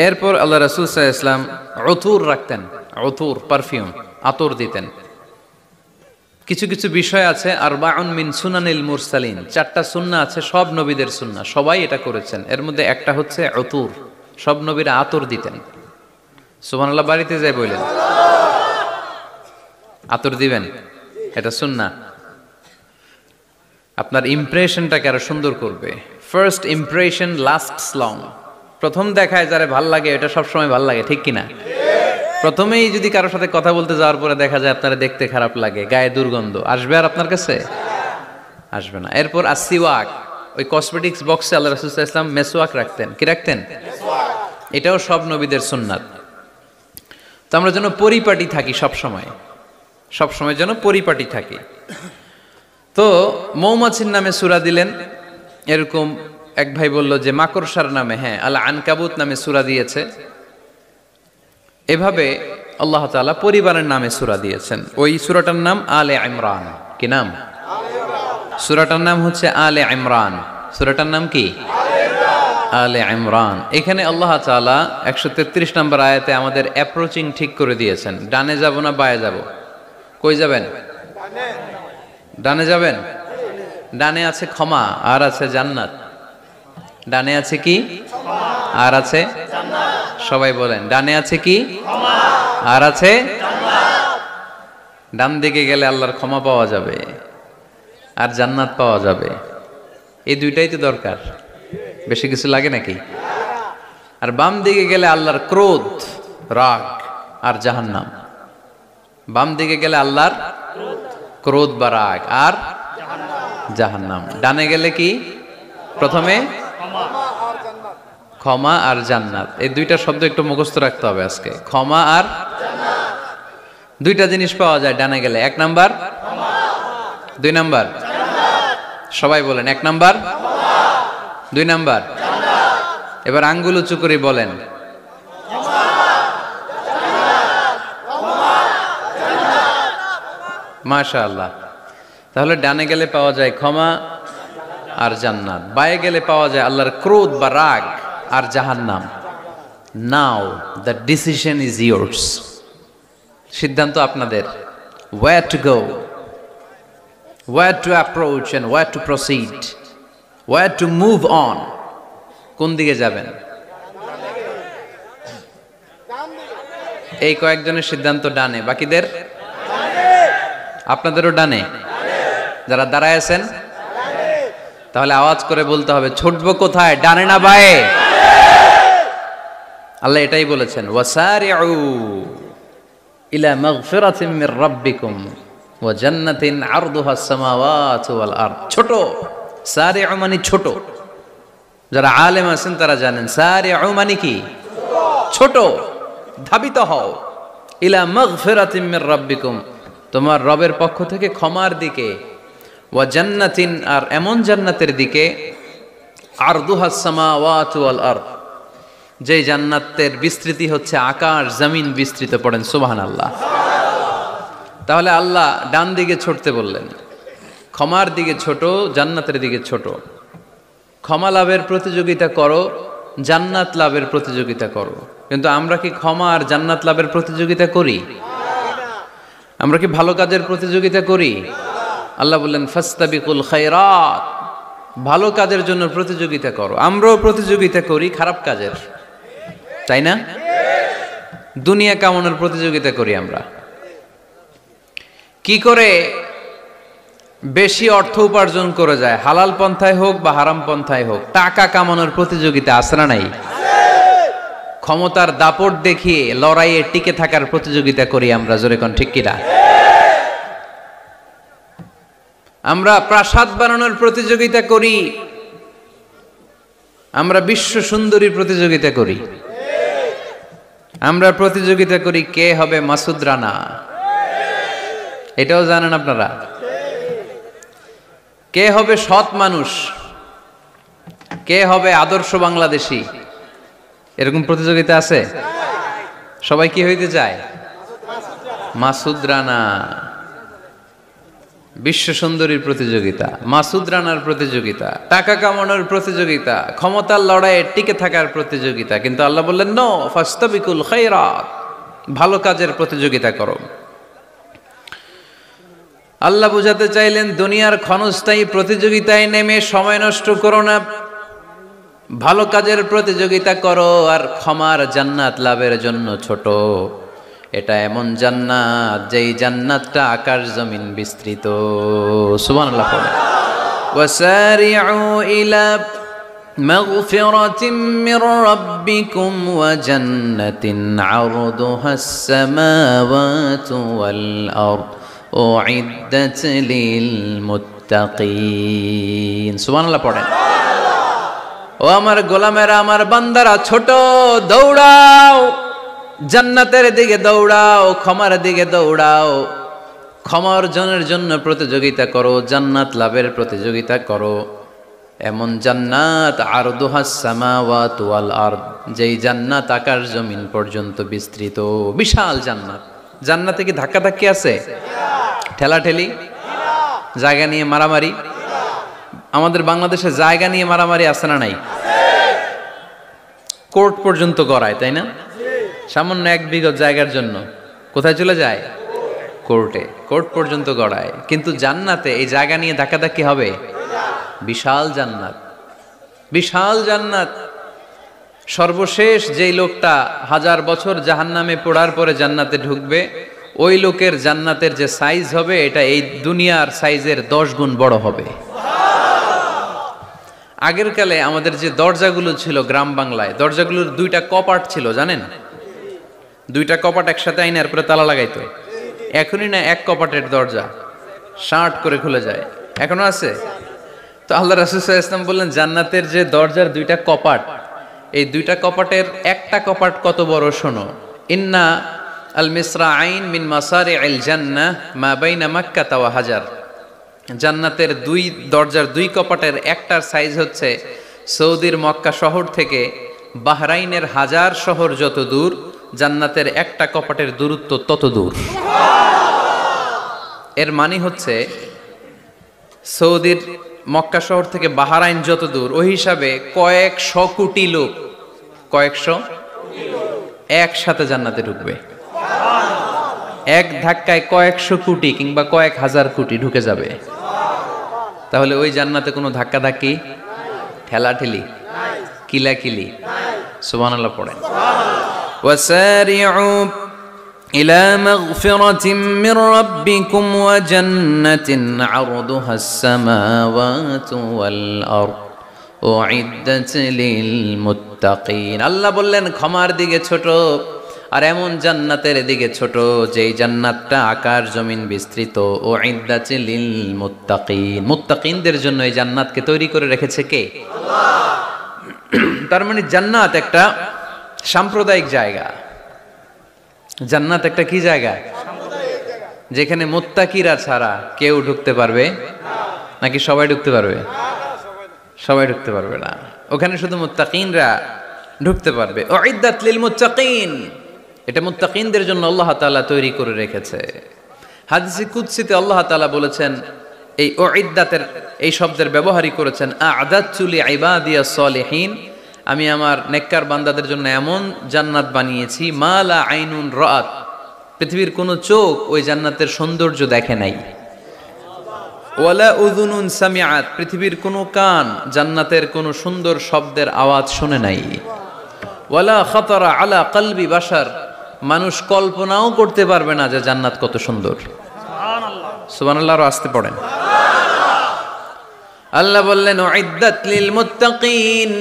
এরপর আল্লাহ রাসূল সাল্লাল্লাহু আলাইহি ওয়াসাল্লাম উতুর রাখতেন, উতুর পারফিউম, আতর দিতেন। কিছু কিছু বিষয় আছে আরবাউন মিন সুনানিল মুরসালিন, 4টা সুন্নাহ আছে, সব নবীদের সুন্নাহ, সবাই এটা করেছেন। এর মধ্যে একটা হচ্ছে উতুর, সব নবীরা আতর দিতেন। সুবহানাল্লাহ বাড়িতে যাই বলেন আতর দিবেন, এটা সুন্নাহ। আপনার ইমপ্রেশনটাকে আরো সুন্দর করবে। First impression lasts long. প্রথম দেখায় যারে ভাল লাগে এটা সবসময় ভাল লাগে, ঠিক কিনা? প্রথমেই যদি কারোর সাথে কথা বলতে যাওয়ার পরে দেখা যায় আপনারা দেখতে খারাপ লাগে, গায়ে দুর্গন্ধ, আসবে আর আপনার কাছে? আসবে না। এরপর আসিওয়াক, ওই কসমেটিক্স বক্সে আল্লাহ রাসূল সাল্লাল্লাহু আলাইহি ওয়াসাল্লাম মেসওয়াক রাখতেন। কি রাখতেন? এটাও সব নবীদের সুন্নাত। তো আমরা যেন পরিপাটি থাকি সবসময়, সবসময় যেন পরিপাটি থাকি। তো মৌমাছির নামে সূরা দিলেন। এরকম এক ভাই বলল যে মাকড়সার নামে, হ্যাঁ, আল আনকাবুত নামে সূরা দিয়েছে। এভাবে আল্লাহ তাআলা পরিবারের নামে সূরা দিয়েছেন। ওই সূরাটার নাম আলে ইমরান। কি নাম? সূরাটার নাম হচ্ছে আলে ইমরান। সূরাটার নাম কি? আলে ইমরান। এখানে আল্লাহ তাআলা 133 নম্বর আয়াতে আমাদের অ্যাপ্রোচিং ঠিক করে দিয়েছেন। ডানে যাব না বায়ে যাব? কই যাবেন? ডানে যাবেন। ডানে আছে ক্ষমা আর আছে জান্নাত। ডানে আছে কি? আর আছে জান্নাত। সবাই বলেন ডানে আছে কি? ক্ষমা আর আছে জান্নাত। ডান দিকে গেলে আল্লাহর ক্ষমা পাওয়া যাবে আর জান্নাত পাওয়া যাবে। এই দুইটাই তো দরকার, বেশি কিছু লাগে নাকি? আর বাম দিকে গেলে আল্লাহর ক্রোধ, রাগ আর জাহান্নাম। বাম দিকে গেলে আল্লাহর ক্রোধ বা রাগ আর জাহান্নাম। ডানে গেলে কি? প্রথমে ক্ষমা আর জান্নাত। এই দুইটা শব্দ একটু মুখস্থ রাখতে হবে আজকে। ক্ষমা আর জান্নাত, দুইটা জিনিস পাওয়া যায় ডানে গেলে। 1 নাম্বার, 2 নাম্বার। সবাই বলেন, 1 নাম্বার, 2 নাম্বার। এবার আঙ্গুল উঁচু করে বলেন, মাশাআল্লাহ। তাহলে ডানে গেলে পাওয়া যায় ক্ষমা আর জান্নাত, বায়ে গেলে পাওয়া যায় আল্লাহর ক্রোধ বা রাগ আর জাহান্নাম। নাও দ্য ডিসিশন ইজ ইয়োর্স। সিদ্ধান্ত আপনাদের। where to go, where to approach and where to proceed, where to move on। কোন দিকে যাবেন? এই কয়েকজনের সিদ্ধান্ত ডানে, বাকিদের আপনাদেরও ডানে। যারা দাঁড়ায় আছেন তাহলে আওয়াজ করে বলতে হবে, ছুটবো কোথায়, ডানে না বায়ে? আল্লাহ এটাই বলেছেন, ওয়াসারিউ ইলা মাগফিরাতিম মির রাব্বিকুম ওয়া জান্নাতিন আরদুহাস সামাওয়াতু ওয়াল আরদ। ছোট, সারিউ মানে ছোট। যারা আলেম আছেন তারা জানেন সারিউ মানে কি? ছোট। ধাবিত হও ইলা মাগফিরাতিম মির রাব্বিকুম, তোমার রবের পক্ষ থেকে ক্ষমার দিকে, ওয়া জান্নাতিন আর এমন জান্নাতের দিকে, আরদুহাস সামাওয়াতু ওয়াল আরদ, যে জান্নাতের বিস্তৃতি হচ্ছে আকাশ জমিন বিস্তৃত। পড়েন সুবহানাল্লাহ। তাহলে আল্লাহ ডান দিকে ছুটতে বললেন, ক্ষমার দিকে ছোট, জান্নাতের দিকে ছোট। ক্ষমা লাভের প্রতিযোগিতা করো, জান্নাত লাভের প্রতিযোগিতা করো। কিন্তু আমরা কি ক্ষমা আর জান্নাত লাভের প্রতিযোগিতা করি? আমরা কি ভালো কাজের প্রতিযোগিতা করি? আল্লাহ বললেন ফাস্তাবিকুল খায়রাত, ভালো কাজের জন্য প্রতিযোগিতা করো। আমরাও প্রতিযোগিতা করি খারাপ কাজের, তাই না? দুনিয়া কামানোর প্রতিযোগিতা করি আমরা। কি করে বেশি অর্থ উপার্জন করে যায়, হালাল পন্থায় হোক বা হারাম পন্থায় হোক, টাকা কামানোর প্রতিযোগিতা আছে না নাই? ক্ষমতার দাপট দেখিয়ে লড়াইয়ে টিকে থাকার প্রতিযোগিতা করি আমরা, জোরে কোন ঠিক কিনা? আমরা প্রাসাদ বানানোর প্রতিযোগিতা করি, আমরা বিশ্ব সুন্দরীর প্রতিযোগিতা করি, আমরা প্রতিযোগিতা করি কে হবে মাসুদ রানা। এটাও জানেন আপনারা? কে হবে সৎ মানুষ, কে হবে আদর্শ বাংলাদেশী, এরকম প্রতিযোগিতা আছে। সবাই কি হইতে চায়? মাসুদ রানা। বিশ্ব সুন্দরীর প্রতিযোগিতা, মাসুদ রানার প্রতিযোগিতা, টাকা কামানোর প্রতিযোগিতা, ক্ষমতার লড়াইয়ে টিকে থাকার প্রতিযোগিতা। কিন্তু আল্লাহ বললেন নো, ফাস্তাবিকুল খায়রাত, ভালো কাজের প্রতিযোগিতা করো। আল্লাহ বুঝাতে চাইলেন দুনিয়ার ক্ষণস্থায়ী প্রতিযোগিতায় নেমে সময় নষ্ট করো না, ভালো কাজের প্রতিযোগিতা করো। আর ক্ষমার জান্নাত লাভের জন্য ছোট। এটা এমন জান্নাত যেই জান্নাতটা আকাশ জমিন বিস্তৃত। সুবহানাল্লাহ পড়ে। ওয়াসারিউ ইলা মাগফিরাতিম মির রাব্বিকুম ওয়া জান্নাতিন আরদুহাস সামাওয়াতু ওয়াল আরদ উইদ্দাত লিল মুত্তাকিন। সুবহানাল্লাহ পড়েন। ও আমার গোলামেরা, আমার বান্দারা, ছোট, দৌড়াও, জান্নাতের দিকে দৌড়াও, ক্ষমার দিকে দৌড়াও। ক্ষমা অর্জনের জন্য প্রতিযোগিতা করো, জান্নাত লাভের প্রতিযোগিতা করো। এমন জান্নাত আরদুহাস সামাওয়াতু ওয়াল আরদ, যেই জান্নাত আকাশ জমিন পর্যন্ত বিস্তৃত। বিশাল জান্নাত। জান্নাতে কি ধাক্কাধাক্কি আছে? ঠেলাঠেলি? জায়গা নিয়ে মারামারি? আমাদের বাংলাদেশে জায়গা নিয়ে মারামারি আছে না নাই? কোর্ট পর্যন্ত গড়ায়, তাই না? সামান্য 1 বিঘা জায়গার জন্য কোথায় চলে যায়? কোর্টে। কোর্ট পর্যন্ত গড়ায়। কিন্তু জান্নাতে এই জায়গা নিয়ে ধাক্কাধাক্কি হবে? বিশাল জান্নাত, বিশাল জান্নাত। সর্বশেষ যেই লোকটা 1000 বছর জাহান্নামে পড়ার পরে জান্নাতে ঢুকবে, ওই লোকের জান্নাতের যে সাইজ হবে এটা এই দুনিয়ার সাইজের 10 গুণ বড় হবে। আগের কালে আমাদের যে দরজাগুলো ছিল গ্রাম বাংলায়, দরজাগুলোর 2টা কপাট ছিল, জানেন? 2টা কপাট একসাথে আইনার পরে তালা লাগাইতো। এখনই না 1 কপাটের দরজা শার্ট করে খুলে যায়। এখনো আছে? তো আল্লাহ রাসূল সাল্লাল্লাহু আলাইহি ওয়াসাল্লাম বললেন জান্নাতের যে দরজার 2টা কপাট, এই 2টা কপাটের একটা কপাট কত বড় শোনো। ইন্না আল মিসরাআইন মিন মাসারি'আল জান্নাহ মা বাইনা মাক্কাহ ওয়া হাজার। জান্নাতের দুই দরজার দুই কপাটের একটার সাইজ হচ্ছে সৌদির মক্কা শহর থেকে বাহরাইনের হাজার শহর যত দূর, জান্নাতের একটা কপাটের দূরত্ব তত দূর। এর মানে হচ্ছে সৌদির মক্কা শহর থেকে বাহরাইন যত দূর, ওই হিসাবে কয়েকশো কোটি লোক, কয়েকশো একসাথে জান্নাতে ঢুকবে। এক ধাক্কায় কয়েকশো কোটি কিংবা কয়েক হাজার কোটি ঢুকে যাবে। তাহলে ওই জান্নাতে কোনো ধাক্কা ধাক্কি, ঠেলাঠেলি, কিলাকিলি, সুবহানাল্লাহ পড়েন। ওয়াসারিউ ইলা মাগফিরাতিম মির রাব্বিকুম ওয়া জান্নাতিন আরদুহাস সামাওয়াতু ওয়াল আরদ উইদ্দাত লিল মুত্তাকিন। আল্লাহ বললেন ক্ষমার দিকে ছোট, আর এমন জান্নাতের দিকে ছোট যেই জান্নাতটা আকাশ জমিন বিস্তৃত। উইদ্দাত লিল মুত্তাকিন, মুত্তাকিনদের জন্য এই জান্নাতকে তৈরি করে রেখেছে কে? আল্লাহ। তার মানে জান্নাত একটা সাম্প্রদায়িক জায়গা। জান্নাত একটা কি জায়গা? যেখানে মুত্তাকিরা ছাড়া কেউ ঢুকতে পারবে নাকি সবাই ঢুকতে পারবে? সবাই ঢুকতে পারবে না, ওখানে শুধু মুত্তাকিনরা ঢুকতে পারবে। উইদ্দাত লিল মুত্তাকিন, এটা মুত্তাকিনদের জন্য আল্লাহ তাআলা তৈরি করে রেখেছে। হাদিসে কুদসিতে আল্লাহ তাআলা বলেছেন, এই উইদ্দাতের এই শব্দের ব্যবহারই করেছেন আ'দাতু লিইবাদিয়াস সালিহিন, আমি আমার নেককার বান্দাদের জন্য এমন জান্নাত বানিয়েছি মা লা আইনুন রাআত, পৃথিবীর কোনো চোখ ওই জান্নাতের সৌন্দর্য দেখে নাই। ওয়ালা উযুনুন সামিআত, পৃথিবীর কোনো কান জান্নাতের কোনো সুন্দর শব্দের আওয়াজ শুনে নাই। ওয়ালা খাতারা আলা কলবি বাশার, মানুষ কল্পনাও করতে পারবে না যে জান্নাত কত সুন্দর। সুবহানাল্লাহ, সুবহানাল্লাহ আরো আসতে পড়েন। আল্লাহ বললেন উইদ্দাত লিল মুত্তাকিন,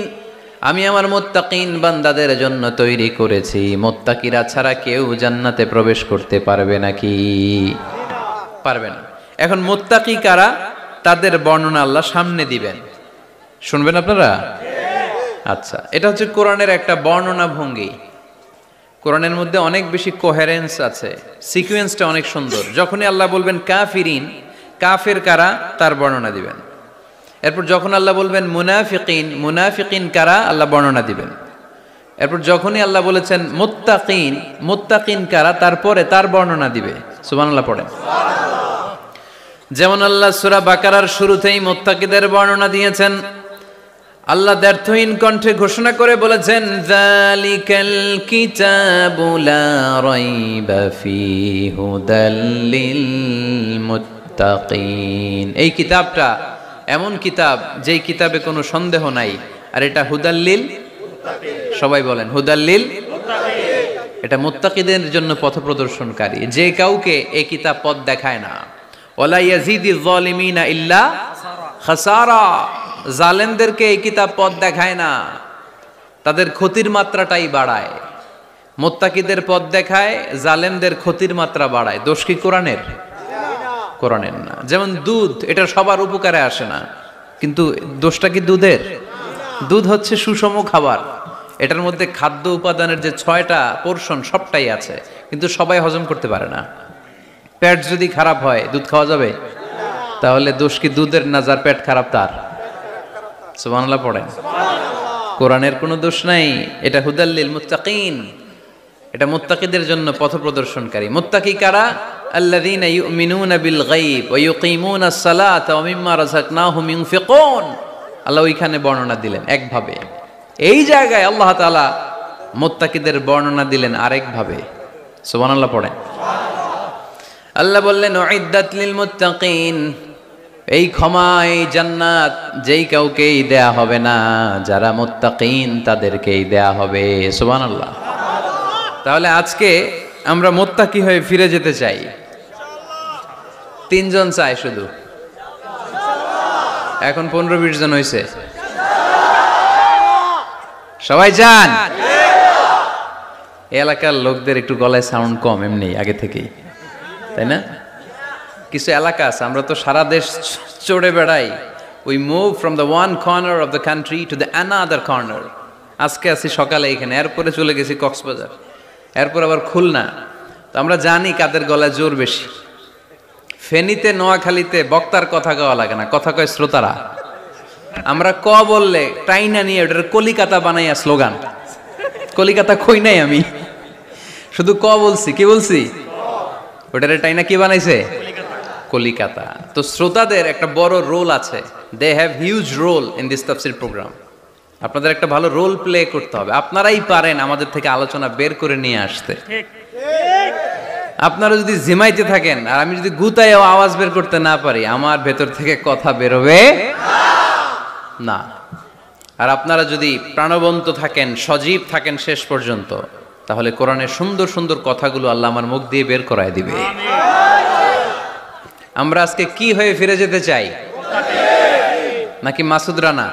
আমি আমার মুত্তাকিন বান্দাদের জন্য তৈরি করেছি। মুত্তাকিরা ছাড়া কেউ জান্নাতে প্রবেশ করতে পারবে নাকি? পারবে না। এখন মুত্তাকি কারা, তাদের বর্ণনা আল্লাহ সামনে দিবেন, শুনবেন আপনারা? আচ্ছা, এটা হচ্ছে কোরআনের একটা বর্ণনা ভঙ্গি। কোরআনের মধ্যে অনেক বেশি কোহেরেন্স আছে, সিকোয়েন্সটা অনেক সুন্দর। যখনই আল্লাহ বলবেন কাফিরিন, কাফের কারা, তার বর্ণনা দিবেন। এরপর যখন আল্লাহ বলবেন মুনাফিকিন, মুনাফিকিন কারা, আল্লাহ বর্ণনা দিবেন। এরপর যখনই আল্লাহ বলেছেন মুত্তাকিন, মুত্তাকিন কারা, তারপরে তার বর্ণনা দিবে। সুবহানাল্লাহ পড়েন। যেমন আল্লাহ সূরা বাকারার শুরুতেই মুত্তাকিদের বর্ণনা দিয়েছেন। আল্লাহ দ্ব্যর্থহীন কণ্ঠে ঘোষণা করে বলেছেন যালিকাল কিতাবু লা রাইবা ফীহি হুদাল লিল মুত্তাকিন, এই কিতাবটা এমন কিতাব যেই কিতাবে কোনো সন্দেহ নাই, আর এটা হুদাল্লিল মুত্তাকিন। সবাই বলেন হুদাল্লিল মুত্তাকিন, এটা মুত্তাকিদের জন্য পথ প্রদর্শনকারী। যে কাউকে এই কিতাব পথ দেখায় না। ওয়ালা ইয়াজিদিজ যালিমিনা ইল্লা খাসারা, জালেমদেরকে এই কিতাব পথ দেখায় না, তাদের ক্ষতির মাত্রাটাই বাড়ায়। মুত্তাকিদের পথ দেখায়, জালেমদের ক্ষতির মাত্রা বাড়ায়। দোষ কি কোরআনের? কোরআনের না। যেমন দুধ, এটা সবার উপকারে আসে না, কিন্তু দোষটা কি দুধের? দুধ হচ্ছে সুষম খাবার, এটার মধ্যে খাদ্য উপাদানের যে 6টা পোরশন সবটাই আছে, কিন্তু সবাই হজম করতে পারে না। পেট যদি খারাপ হয় দুধ খাওয়া যাবে? তাহলে দোষ কি দুধের না যার পেট খারাপ তার? সুবহানাল্লাহ পড়েন। কোরআনের কোনো দোষ নাই, এটা হুদাল্লিল মুত্তাকিন, এটা মুত্তাকিদের জন্য পথ প্রদর্শনকারী। মুত্তাকি কারা? আল্লাযীনা ইউমিনুনা বিল গায়ব ওয়া ইউকিমুনাস সালাতা ওয়া মিম্মা রাযাকনাহুম ইউনফিকুন। আল্লাহ ওইখানে বর্ণনা দিলেন একভাবে, এই জায়গায় আল্লাহ তাআলা মুত্তাকিদের বর্ণনা দিলেন আরেকভাবে। সুবহানাল্লাহ পড়েন। আল্লাহ বললেন উইদ্দাত লিল মুত্তাকিন, এই ক্ষমা, এই জান্নাত যেই কাউকেই দেয়া হবে না, যারা মুত্তাকিন তাদেরকেই দেয়া হবে। সুবহানাল্লাহ। তাহলে আজকে আমরা মুত্তাকি হয়ে ফিরে যেতে চাই। 3 জন চাই শুধু, এখন 15-20 জন হয়েছে। সবাই চান? এলাকার লোকদের একটু গলায় সাউন্ড কম এমনি আগে থেকেই, তাই না? কিছু এলাকা আছে, আমরা তো সারা দেশ চড়ে বেড়াই। We move from the one corner of the country to the another corner. আজকে আছি সকালে এখানে, এরপরে চলে গেছি কক্সবাজার, এরপর আবার খুলনা। তো আমরা জানি কাদের গলায় জোর বেশি। ফেনীতে নোয়াখালীতে বক্তার কথা কওয়া লাগে না, কথা কয় শ্রোতারা। আমরা ক বললে টাইনা নিয়ে ওটার কলিকাতা বানাইয়া স্লোগান। কলিকাতা কই নাই আমি, শুধু ক বলছি। কি বলছি? ওটারে টাইনা কি বানাইছে? কলিকাতা। তো শ্রোতাদের একটা বড় রোল আছে, they have huge role in this তাফসীর প্রোগ্রাম। আপনাদের একটা ভালো রোল প্লে করতে হবে। আপনারাই পারেন আমাদের থেকে আলোচনা বের করে নিয়ে আসতে। আপনারা যদি জিমাইতে থাকেন আর আমি যদি গুতায় আওয়াজ বের করতে না পারি, আমার ভেতর থেকে কথা বেরোবে না। আর আপনারা যদি প্রাণবন্ত থাকেন, সজীব থাকেন শেষ পর্যন্ত, তাহলে কোরআনের সুন্দর সুন্দর কথাগুলো আল্লাহ আমার মুখ দিয়ে বের করায় দিবে। আমরা আজকে কি হয়ে ফিরে যেতে চাই? নাকি মাসুদ রানা?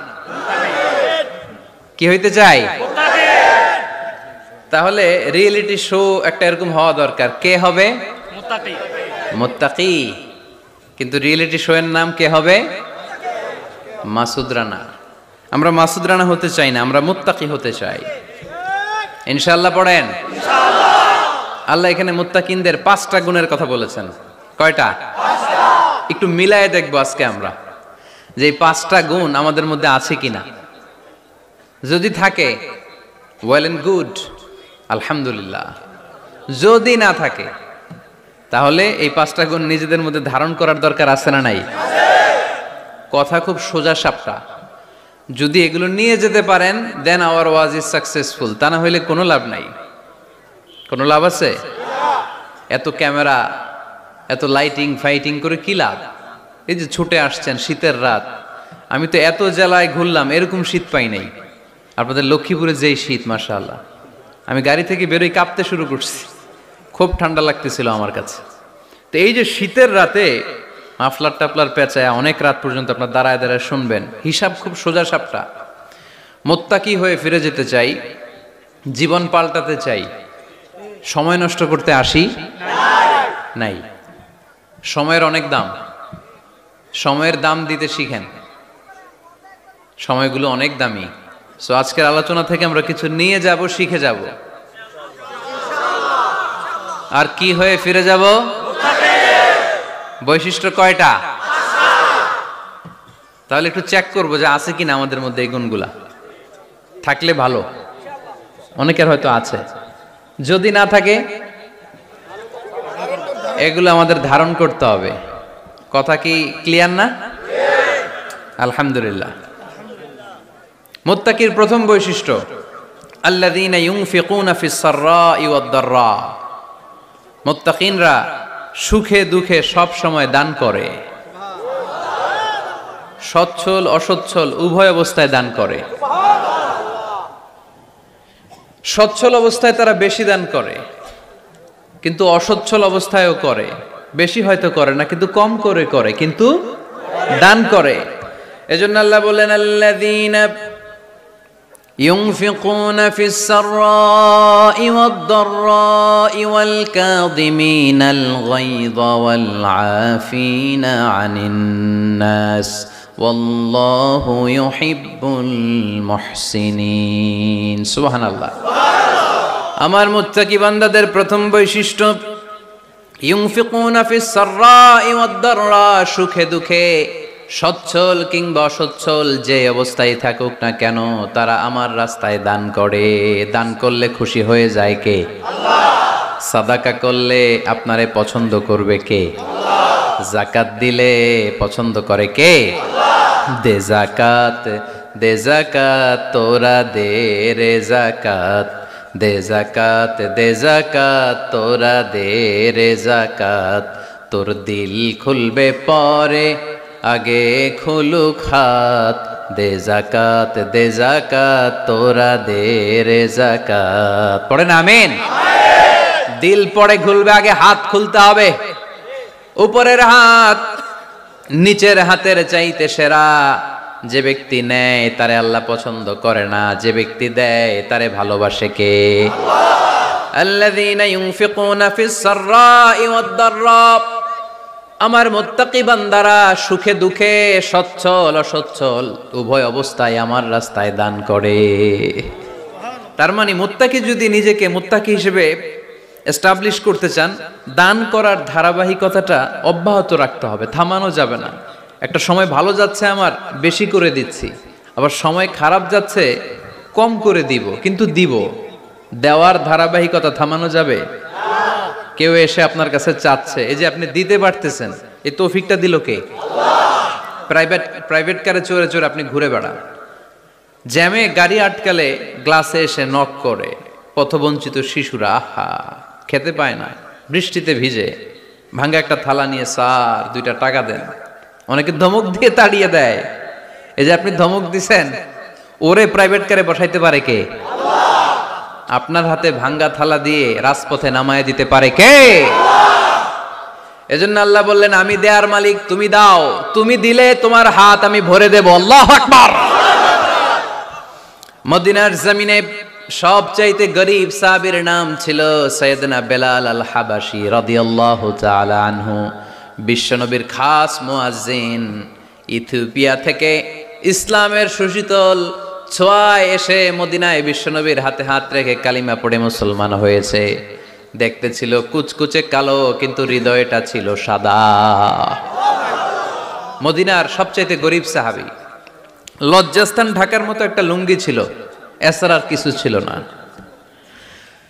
কি হইতে চাই? তাহলে রিয়েলিটি শো একটা এরকম হওয়া দরকার। কে হবে? মুত্তাকি। কিন্তু রিয়েলিটি শো এর নাম কে হবে? মাসুদ রানা। আমরা মাসুদ রানা হতে চাই না, আমরা মুত্তাকি হতে চাই। ইনশাআল্লাহ পড়েন। আল্লাহ এখানে মুত্তাকিনদের 5টা গুণের কথা বলেছেন। কয়টা? একটু মিলায়ে দেখবো আজকে আমরা যে এই 5টা গুণ আমাদের মধ্যে আছে কিনা। যদি থাকে ওয়েল এন্ড গুড, আলহামদুলিল্লাহ। যদি না থাকে তাহলে এই 5টা গুণ নিজেদের মধ্যে ধারণ করার দরকার আছে না নাই? কথা খুব সোজা সাপটা। যদি এগুলো নিয়ে যেতে পারেন দেন আওয়ার ওয়াজ ইজ সাকসেসফুল। তা না হইলে কোনো লাভ নাই। কোনো লাভ আছে? এত ক্যামেরা, এত লাইটিং ফাইটিং করে কি লাভ? এই যে ছুটে আসছেন শীতের রাত, আমি তো এত জেলায় ঘুরলাম, এরকম শীত পাই নাই। আপনাদের লক্ষ্মীপুরে যেই শীত, মাশাআল্লাহ। আমি গাড়ি থেকে বেরোই কাঁপতে শুরু করছি, খুব ঠান্ডা লাগতেছিল আমার কাছে। তো এই যে শীতের রাতে মাফলার টাফলার পেঁচায় অনেক রাত পর্যন্ত আপনার দাঁড়ায় দাঁড়ায় শুনবেন, হিসাব খুব সোজা সাপটা। মুত্তাকি হয়ে ফিরে যেতে চাই, জীবন পাল্টাতে চাই, সময় নষ্ট করতে আসি নাই। সময়ের অনেক দাম, সময়ের দাম দিতে শিখেন। সময়গুলো অনেক দামি। সো আজকের আলোচনা থেকে আমরা কিছু নিয়ে যাব, শিখে যাব। আর কি হয়ে ফিরে যাব? বৈশিষ্ট্য কয়টা? তাহলে একটু চেক করবো যে আছে কিনা আমাদের মধ্যে এই গুণগুলা। থাকলে ভালো, অনেকের হয়তো আছে। যদি না থাকে এগুলো আমাদের ধারণ করতে হবে। কথা কি ক্লিয়ার না? আলহামদুলিল্লাহ। মুত্তাকির প্রথম বৈশিষ্ট্য আল্লাযীনা ইউনফিকুনা ফিস সাররাই ওয়াদ দাররা। মুত্তাকিনরা সুখে দুঃখে সব সময় দান করে, সচ্ছল অসচ্ছল উভয় অবস্থায় দান করে। সচ্ছল অবস্থায় তারা বেশি দান করে, কিন্তু অসচ্ছল অবস্থায়ও করে। বেশি হয়তো করে না, কিন্তু কম করে করে, কিন্তু দান করে। এজন্য আল্লাহ বলেন আল্লাযীনা ينفقون في السراء والضراء والكاظمين الغيظ والعافين عن الناس والله يحب المحسنين سبحان الله আমার মুত্তাকি বান্দাদের প্রথম বৈশিষ্ট্য ইউনফিকুনা ফিস সাররাই ওয়াদ দাররা, সুখে দুঃখে সচ্ছল কিংবা অসচ্ছল যে অবস্থায় থাকুক না কেন তারা আমার রাস্তায় দান করে। দান করলে খুশি হয়ে যায় কে? আল্লাহ। সাদাকা করলে আপনারে পছন্দ করবে কে? আল্লাহ। যাকাত দিলে পছন্দ করে কে? আল্লাহ। দে যাকাত, দে যাকাত তোরা দে রে যাকাত, দে যাকাত, দে যাকাত তোরা দে রে যাকাত। তোর দিল খুলবে পরে আগে খুলুক হাত, দে যাকাত, দে যাকাত তোরা দে রে যাকাত। পড়েন আমিন। দিল পরে খুলবে, আগে হাত খুলতে হবে। উপরের হাত নিচের হাতের চাইতে সেরা। যে ব্যক্তি নেয় তারে আল্লাহ পছন্দ করে না, যে ব্যক্তি দেয় তারে ভালোবাসে কে? আল্লাহ। আল্লাযীনা ইউনফিকুনা ফিস সাররাই ওয়াদ দাররা, আমার মুত্তাকি বান্দারা সুখে দুঃখে সচ্ছল অসচ্ছল উভয় অবস্থায় আমার রাস্তায় দান করে। তার মানে মুত্তাকি যদি নিজেকে মুত্তাকি হিসেবে এস্টাবলিশ করতে চান, দান করার ধারাবাহিকতাটা অব্যাহত রাখতে হবে, থামানো যাবে না। একটা সময় ভালো যাচ্ছে আমার, বেশি করে দিচ্ছি, আবার সময় খারাপ যাচ্ছে, কম করে দিব, কিন্তু দিব। দেওয়ার ধারাবাহিকতা থামানো যাবে? কেউ এসে আপনার কাছে চাচ্ছে, এই যে আপনি দিতে পারতেছেন, এই তৌফিকটা দিল কে? প্রাইভেট কারে চড়ে চড়ে আপনি ঘুরে বেড়ান, জ্যামে গাড়ি আটকালে গ্লাসে এসে নক করে, পথবঞ্চিত শিশুরা আহা খেতে পায় না, বৃষ্টিতে ভিজে, ভাঙ্গা একটা থালা নিয়ে স্যার 2টা টাকা দেন। অনেকে ধমক দিয়ে তাড়িয়ে দেয়। এই যে আপনি ধমক দিছেন, ওরে প্রাইভেট কারে বসাইতে পারে কে? আপনার হাতে ভাঙ্গা থালা দিয়ে রাজপথে নামায় দিতে পারে কে? এজন্য আল্লাহ বললেন, আমি দেয়ার মালিক, তুমি দাও, তুমি দিলে তোমার হাত আমি ভরে দেব। আল্লাহু আকবার। মদিনার জমিনে সবচাইতে গরীব সাহাবীর নাম ছিল সাইয়েদনা বেলাল আল হাবাশী রাদিয়াল্লাহু তাআলা আনহু। বিশ্বনবীর খাস মুয়াজ্জিন, ইথিওপিয়া থেকে ইসলামের সুশীতল ছোঁয়ায় এসে মদিনায় বিশ্বনবীর হাতে হাত রেখে কালিমা পড়ে মুসলমান হয়েছে। দেখতে ছিল কুচকুচে কালো, কিন্তু হৃদয়টা ছিল সাদা। মদিনার সবচাইতে গরীব সাহাবী। লজ্জাস্থান ঢাকার মতো একটা লুঙ্গি ছিল, এছাড়া আর কিছু ছিল না।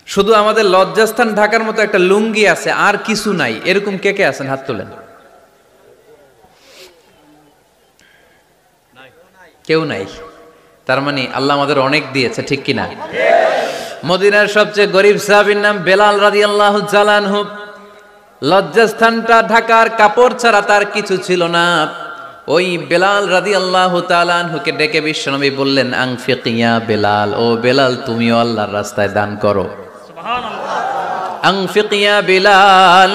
শুধু আমাদের লজ্জাস্থান ঢাকার মতো একটা লুঙ্গি আছে, আর কিছু নাই। এরকম কে কে আছেন? হাত তোলেন। কেউ নাই। তার মানে আল্লাহ আমাদের অনেক দিয়েছে, ঠিক কিনা? মদিনার সবচেয়ে গরীব সাহাবীর নাম বেলাল রাদিয়াল্লাহু তাআলা আনহু। লজ্জাস্থানটা ঢাকার কাপড় ছাড়া তার কিছু ছিল না। ওই বেলাল রাদিয়াল্লাহু তাআলা আনহুকে ডেকে বিশ্বনবী বললেন, আনফিক ইয়া বেলাল, ও বেলাল তুমিও আল্লাহর রাস্তায় দান করো। সুবহানাল্লাহ। আনফিক ইয়া বেলাল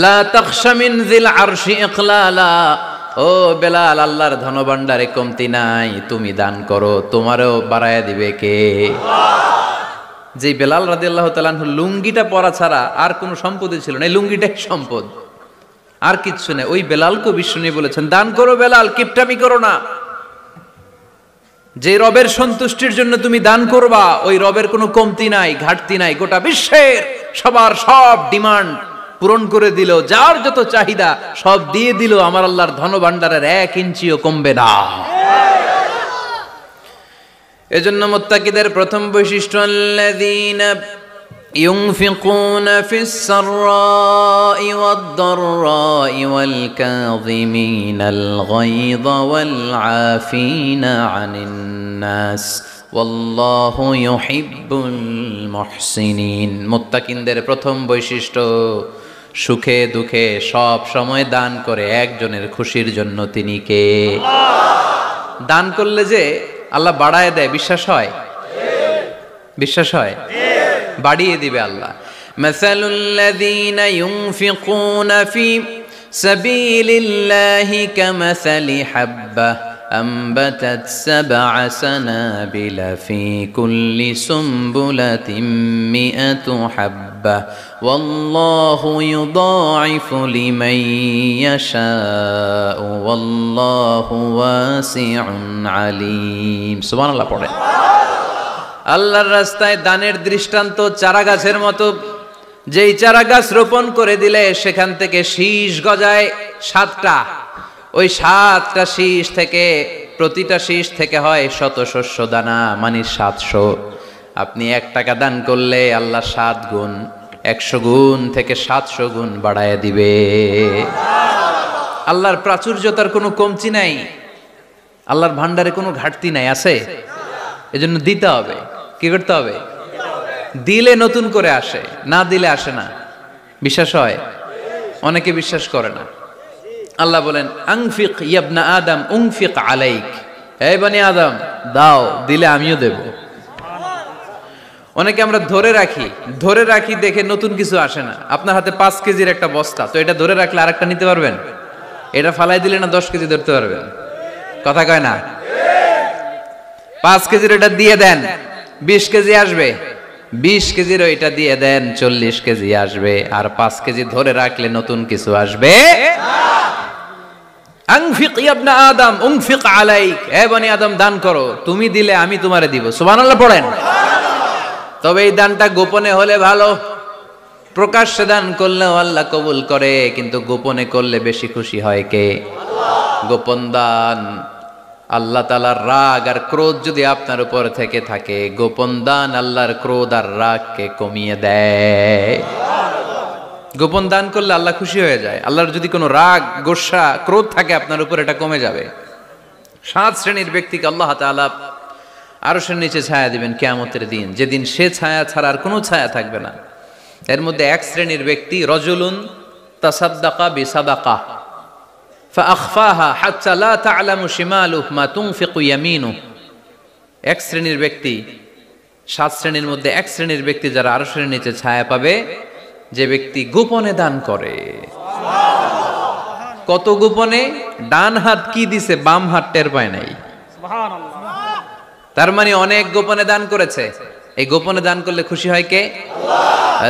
লা তাখশা মিন যিল আরশি ইকলালা, ও বেলাল আল্লাহর ধনভাণ্ডারে কমতি নাই, তুমি দান করো, তোমারও বাড়ায়া দিবে কে? যে বেলাল রাদিয়াল্লাহু তাআলা আনহু লুঙ্গিটা পরা ছাড়া আর কোনো সম্পদই ছিল না, এই লুঙ্গিটাই সম্পদ, আর কিচ্ছু নেই। ওই বেলালকে বিশ্বনবী বলেছেন, দান করো বেলাল, কিপটামি করো না। যে রবের সন্তুষ্টির জন্য তুমি দান করবা, ওই রবের কোনো কমতি নাই, ঘাটতি নাই। গোটা বিশ্বের সবার সব ডিমান্ড পূরণ করে দিল, যার যত চাহিদা সব দিয়ে দিল, আমার আল্লাহর ধনভাণ্ডারের 1 ইঞ্চিও কমবে না। এজন্য মুত্তাকিদের প্রথম বৈশিষ্ট্য, আল্লাযীনা ইউনফিকুনা ফিস সাররাই ওয়াদ দাররাই ওয়াল কাযিমিনাল গায়যা ওয়াল আফিনা আনিন নাস ওয়াল্লাহু ইউহিব্বুল মুহসিনিন। মুত্তাকিনদের প্রথম বৈশিষ্ট্য, সুখে দুঃখে সব সময় দান করে একজনের খুশির জন্য। তিনি কে? দান করলে যে আল্লাহ বাড়ায় দেয়, বিশ্বাস হয়? বিশ্বাস হয়? বাড়িয়ে দিবে আল্লাহ। মাসালুল লাযীনা ইউনফিকুনা ফি সাবিলিল্লাহি কামাসালি হাব্বা أنبتت 7 سنابل في كل سنبلة 100 حبة والله يضاعف لمن يشاء والله واسع عليم। سبحان الله পড়ে। আল্লাহর রাস্তায় দানের দৃষ্টান্ত চারা গাছের মতো। যেই চারা গাছ রোপণ করে দিলে সেখান থেকে শীষ গজায় 7টা। ওই 7টা শীষ থেকে, প্রতিটা শীষ থেকে হয় শত শস্য দানা, মানে 700। আপনি 1 টাকা দান করলে আল্লাহ 7 গুণ, 100 গুণ থেকে 700 গুণ বাড়ায় দিবে। আল্লাহর প্রাচুর্যতার কোনো কমতি নাই, আল্লাহর ভান্ডারে কোনো ঘাটতি নাই, আছে? এজন্য দিতে হবে। কি করতে হবে? দিলে নতুন করে আসে, না দিলে আসে না। বিশ্বাস হয়? অনেকে বিশ্বাস করে না। আল্লাহ বলেন, আনফিক ইয়া আদম উনফিক আলাইক, হে বনি আদম দাও, দিলে আমিও দেব। অনেকে আমরা ধরে রাখি দেখে নতুন কিছু আসে না। আপনার হাতে 5 কেজির একটা বস্তা, তো এটা ধরে রাখলে আরেকটা নিতে পারবেন? এটা ফালাই দিলে না 10 কেজি ধরতে পারবেন? কথা কয় না? 5 কেজির এটা দিয়ে দেন, 20 কেজি আসবে। 20 কেজির ওইটা দিয়ে দেন, 40 কেজি আসবে। আর 5 কেজি ধরে রাখলে নতুন কিছু আসবে। আনফিক ইয়া ইবনা আদম উনফিক আলাইক, হে বনি আদম দান করো, তুমি দিলে আমি তোমারে দিব। সুবহানাল্লাহ পড়েন। তবে এই দানটা গোপনে হলে ভালো। প্রকাশ্যে দান করলেও আল্লাহ কবুল করে, কিন্তু গোপনে করলে বেশি খুশি হয় কে? গোপন দান। আল্লাহ তাআলার রাগ আর ক্রোধ যদি আপনার উপর থেকে থাকে, গোপন দান আল্লাহর ক্রোধ আর রাগকে কমিয়ে দেয়। গোপন দান করলে আল্লাহ খুশি হয়ে যায়। আল্লাহর যদি কোনো রাগ, গোসা, ক্রোধ থাকে আপনার উপর, এটা কমে যাবে। 7 শ্রেণীর ব্যক্তিকে আল্লাহ তাআলা আরশের নিচে ছায়া দিবেন কিয়ামতের দিন, যেদিন সে ছায়া ছাড়া আর কোনো ছায়া থাকবে না। এর মধ্যে 1 শ্রেণীর ব্যক্তি, রজুলুন তাসাদ্দাকা বিসাদাকা ফাআখফাহা হাত্তা লা তা'লামু শিমালুহু মা তুনফিকু ইয়ামিনুহু। 1 শ্রেণীর ব্যক্তি, 7 শ্রেণীর মধ্যে 1 শ্রেণীর ব্যক্তি যারা আরশের নিচে ছায়া পাবে, যে ব্যক্তি গোপনে দান করে। কত গোপনে? ডান হাত কি দিছে, বাম হাত টের পায় নাই। তার মানে অনেক গোপনে দান করেছে। এই গোপনে দান করলে খুশি হয় কে?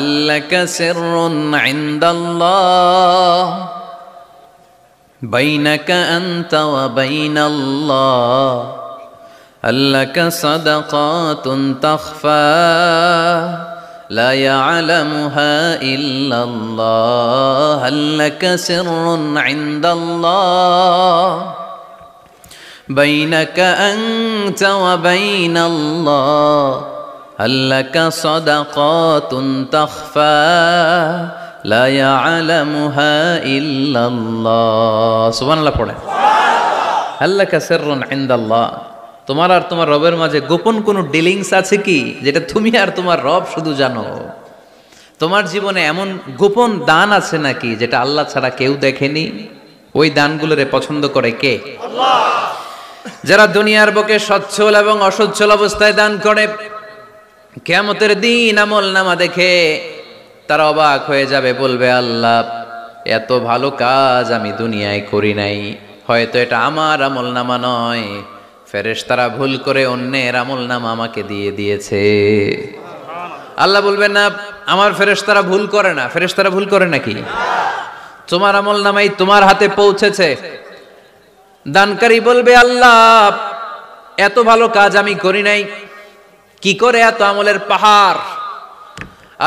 আল্লাকা সিররুন ইনদাল্লাহ বাইনাকা আনতা ওয়া বাইনাল্লাহ, আল্লাকা সাদাকাতুন তাখফা লা ইয়ালামুহা ইল্লাল্লাহ, আল্লাকা সিররুন ইনদাল্লাহ বাইনাকা আনতা ওয়া বাইনাল্লাহ, আল্লাকা সাদাকাতুন তাখফা লা ইয়ালামুহা ইল্লাল্লাহ। সুবহানাল্লাহ পড়ে। আল্লাকা সিররুন ইনদাল্লাহ, তোমার আর তোমার রবের মাঝে গোপন কোনো ডিলিংস আছে কি, যেটা তুমি আর তোমার রব শুধু জানো? তোমার জীবনে এমন গোপন দান আছে নাকি যেটা আল্লাহ ছাড়া কেউ দেখেনি? ওই দানগুলোরে পছন্দ করে কে? আল্লাহ। যারা দুনিয়ার বুকে সচ্ছল এবং অসচ্ছল অবস্থায় দান করে, কিয়ামতের দিন আমল নামা দেখে তারা অবাক হয়ে যাবে, বলবে আল্লাহ এত ভালো কাজ আমি দুনিয়ায় করি নাই, হয়তো এটা আমার আমল নামা নয়, ফেরেশতারা ভুল করে অন্যের আমল নামা আমাকে দিয়ে দিয়েছে। আল্লাহ বলবেন না আমার ফেরেশতারা ভুল করে না। ফেরেশতারা ভুল করে নাকি? তোমার আমল নামাই তোমার হাতে পৌঁছেছে। দানকারী বলবে আল্লাহ এত ভালো কাজ আমি করি নাই, কি করে এত আমলের পাহাড়?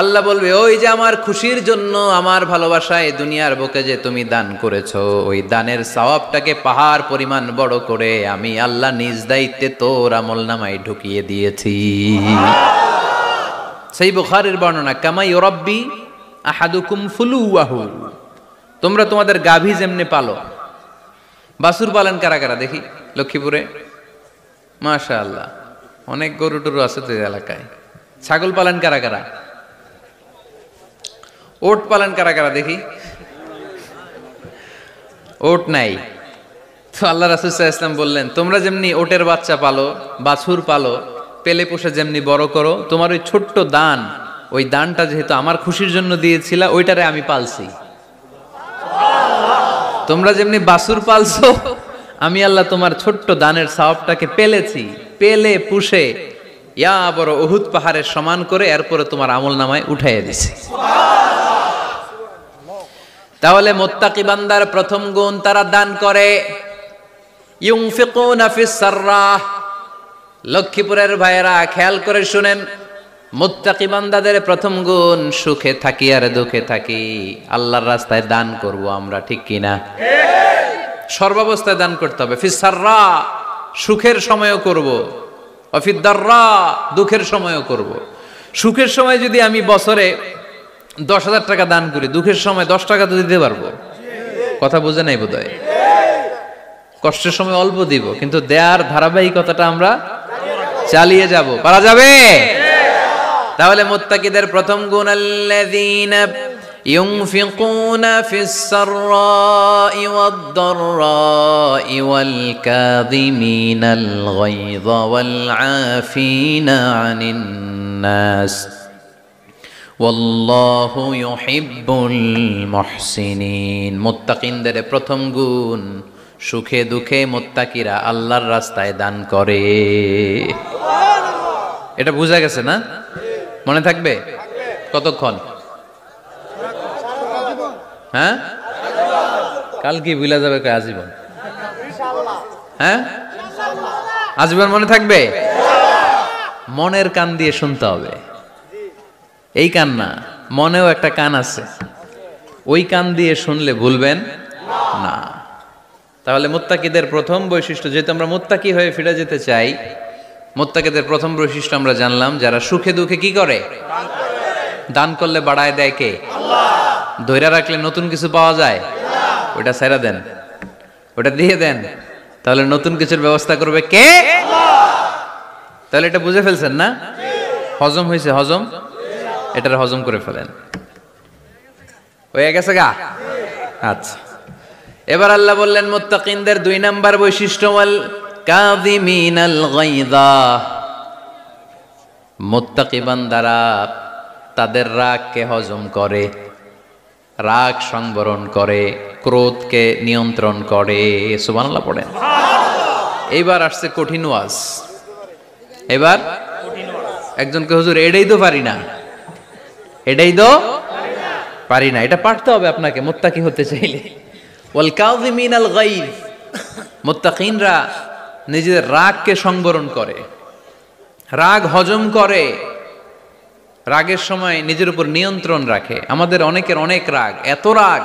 আল্লাহ বলবে ওই যে আমার খুশির জন্য, আমার ভালোবাসায় দুনিয়ার বুকে যে তুমি দান করেছো, ওই দানের সওয়াবটাকে পাহাড় পরিমাণ বড় করে আমি আল্লাহ নিজ দায়িত্বে তোর আমল নামায় ঢুকিয়ে দিয়েছি। সেই বুখারীর বর্ণনা, কামা ইউরাব্বি আহাদুকুম ফুলুয়াহু, তোমরা তোমাদের গাভী যেমনে পালো। বাছুর পালন কারা কারা দেখি লক্ষ্মীপুরে? মাশাআল্লাহ, অনেক গরু টরু আছে তো এলাকায়। ছাগল পালন কারা কারা? ওট পালন কারা কারা দেখি? ওট নাই তো আল্লাহ রাসূল সাল্লাল্লাহু আলাইহি ওয়াসাল্লাম বললেন, তোমরা যেমনি ওটের বাচ্চা পালো, বাছুর পালো, পেলে পোষে যেমনি বড় করো, তোমার ওই ছোট্ট দান, ওই দানটা যেহেতু আমার খুশির জন্য দিয়েছিলা, ওইটারে আমি পালছি। তোমরা যেমনি বাছুর পালছো, আমি আল্লাহ তোমার ছোট্ট দানের সওয়াবটাকে পেলেছি, পেলে পুষে ইয়া বড় উহুদ পাহাড়ের সমান করে এরপরে তোমার আমলনামায় উঠাইয়া দিছি। তাহলে মুত্তাকি বান্দার প্রথম গুণ, তারা দান করে। ইউনফিকুনা ফিস সাররাহ। লক্ষ্মীপুরের ভাইয়েরা খেয়াল করে শুনেন, মুত্তাকি বান্দাদের প্রথম গুণ, সুখে থাকি আর দুঃখে থাকি আল্লাহর রাস্তায় দান করব আমরা, ঠিক কিনা? সর্বাবস্থায় দান করতে হবে। ফিস সাররা, সুখের সময়ও করব, অফিদ দাররা, দুঃখের সময়ও করব। সুখের সময় যদি আমি বছরে 10,000 টাকা দান করি, দুঃখের সময় 10 টাকা তো দিতে পারবো। কথা বুঝে নাই বোধহয়? কষ্টের সময় অল্প দিব, কিন্তু দেয়ার ধারাবাহিকতাটা আমরা চালিয়ে যাব। পারা যাবে? তাহলে মুত্তাকিদের প্রথম গুণ, আল্লাযীনা ইউনফিকুনা ফিস সাররাই ওয়াদ দাররাই ওয়াল কাযিমিনাল গায়যা ওয়াল আফিনা আনিন নাস ওয়াল্লাহু ইউহিব্বুল মুহসিনিন। মুত্তাকিনদের প্রথম গুণ, সুখে দুঃখে মুত্তাকিরা আল্লাহর রাস্তায় দান করে। এটা বোঝা গেছে না? মনে থাকবে কতক্ষণ? হ্যাঁ, কাল কি ভুলে যাবে? আজীবন? হ্যাঁ, আজীবন মনে থাকবে? মনের কান দিয়ে শুনতে হবে, এই কান না। মনেও একটা কান আছে, ওই কান দিয়ে শুনলে ভুলবেন না। তাহলে মুত্তাকিদের প্রথম বৈশিষ্ট্য, যেহেতু আমরা মুত্তাকি হয়ে ফিরে যেতে চাই, মুত্তাকিদের প্রথম বৈশিষ্ট্য আমরা জানলাম, যারা সুখে দুঃখে কি করে? দান করলে বাড়ায় দেয় কে? ধৈর্য রাখলে নতুন কিছু পাওয়া যায়? ওটা ছেড়ে দেন, ওটা দিয়ে দেন, তাহলে নতুন কিছুর ব্যবস্থা করবে কে? তাহলে এটা বুঝে ফেলছেন না? হজম হয়েছে? হজম, এটার হজম করে ফেলেন। হয়ে গেছে গা? আচ্ছা, এবার আল্লাহ বললেন মুত্তাকিনদের 2 নাম্বার বৈশিষ্ট্য, ওয়াল কাযিমিনাল গায়যা। মুত্তাকি বান্দারা তাদের রাগকে হজম করে, রাগ সংবরণ করে, ক্রোধকে নিয়ন্ত্রণ করে। সুবহানাল্লাহ পড়েন। এইবার আসছে কঠিন ওয়াজ। এবার একজনকে হুজুর এটাই তো পারি না, এটাই তো পারি না, এটা পারতে হবে আপনাকে মুত্তাকি হতে চাইলে। ওয়াল কাযিমিনাল গায়য, মুত্তাকিনরা নিজেদের রাগকে সংবরণ করে, রাগ হজম করে, রাগের সময় নিজের উপর নিয়ন্ত্রণ রাখে। আমাদের অনেকের অনেক রাগ, এত রাগ,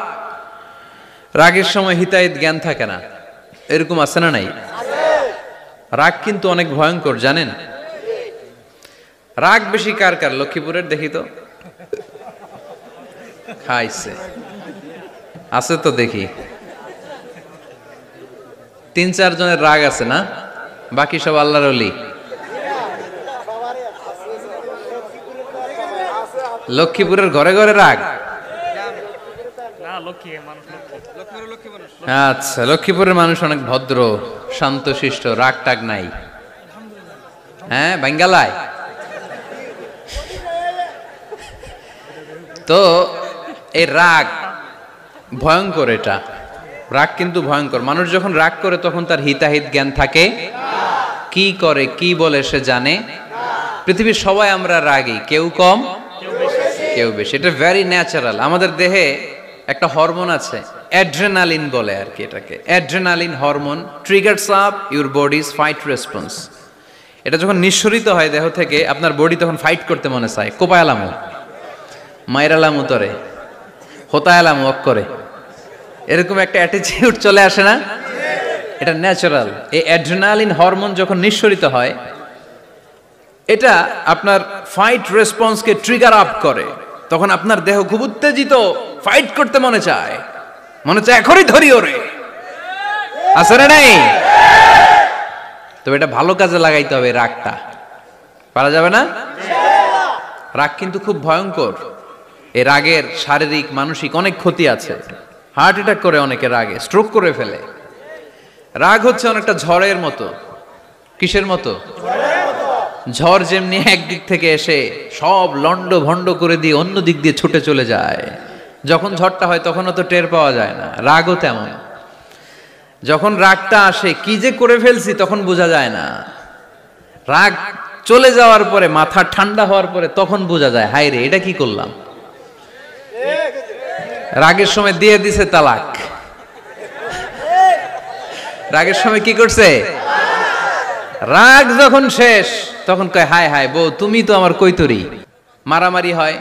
রাগের সময় হিতাহিত জ্ঞান থাকে না, এরকম আছে না নাই? রাগ কিন্তু অনেক ভয়ঙ্কর, জানেন? রাগ বেশি কার কার? লক্ষ্মীপুরের দেখি তো, খাইছে আছে তো দেখি, 3-4 জনের রাগ আছে না? বাকি সব আল্লাহর ওলি। লক্ষ্মীপুরের ঘরে ঘরে রাগ? আচ্ছা, লক্ষ্মীপুরের মানুষ অনেক ভদ্র, শান্তশিষ্ট, রাগ টাগ নাই। হ্যাঁ, বাঙ্গালায় তো এই রাগ ভয়ঙ্কর। এটা রাগ কিন্তু ভয়ঙ্কর। মানুষ যখন রাগ করে তখন তার হিতাহিত জ্ঞান থাকে, কি করে কি বলে সে জানে। পৃথিবীর সবাই আমরা রাগী, কেউ কম কেউ বেশি, এটা ভেরি ন্যাচারাল। আমাদের দেহে একটা হরমোন আছে, অ্যাড্রেনালিন বলে আর কি এটাকে। Adrenaline hormone triggers up your bodies fight response. এটা যখন নিঃসরিত হয় দেহ থেকে, আপনার বডি তখন ফাইট করতে মনে চায়, কোপায়ালামু, মাইরালামু তরে, হোতায়ালামু অক করে, এরকম একটা অ্যাটিটিউড চলে আসে না? এটা ন্যাচারাল। এই অ্যাড্রেনালিন হরমোন যখন নিঃসরিত হয়, এটা আপনার ফাইট রেসপন্সকে ট্রিগার আপ করে। তখন আপনার দেহ খুব উত্তেজিত, ফাইট করতে মনে চায়, এখনই ধরি ওরে, আছে না নাই? তবে এটা ভালো কাজে লাগাইতে হবে, রাগটা পারা যাবে না। রাগ কিন্তু খুব ভয়ঙ্কর। এই রাগের শারীরিক মানসিক অনেক ক্ষতি আছে। হার্ট অ্যাটাক করে অনেকে রাগে, স্ট্রোক করে ফেলে। রাগ হচ্ছে অনেকটা ঝড়ের মতো। কিসের মতো? ঝড় যেমনি একদিক থেকে এসে সব লন্ড ভন্ড করে দিয়ে অন্য দিক দিয়ে ছুটে চলে যায়, যখন ঝড়টা হয় তখনও তো টের পাওয়া যায় না। রাগও তেমন, যখন রাগটা আসে কি যে করে ফেলছি তখন বোঝা যায় না। রাগ চলে যাওয়ার পরে, মাথা ঠান্ডা হওয়ার পরে তখন বোঝা যায়, হায় রে এটা কি করলাম। রাগের সময় দিয়ে দিছে তালাক। রাগের সময় কি করছে? রাগ যখন শেষ তখন কয়, হায় হায় বউ তুমি তো আমার কৈতরি। মারামারি হয়,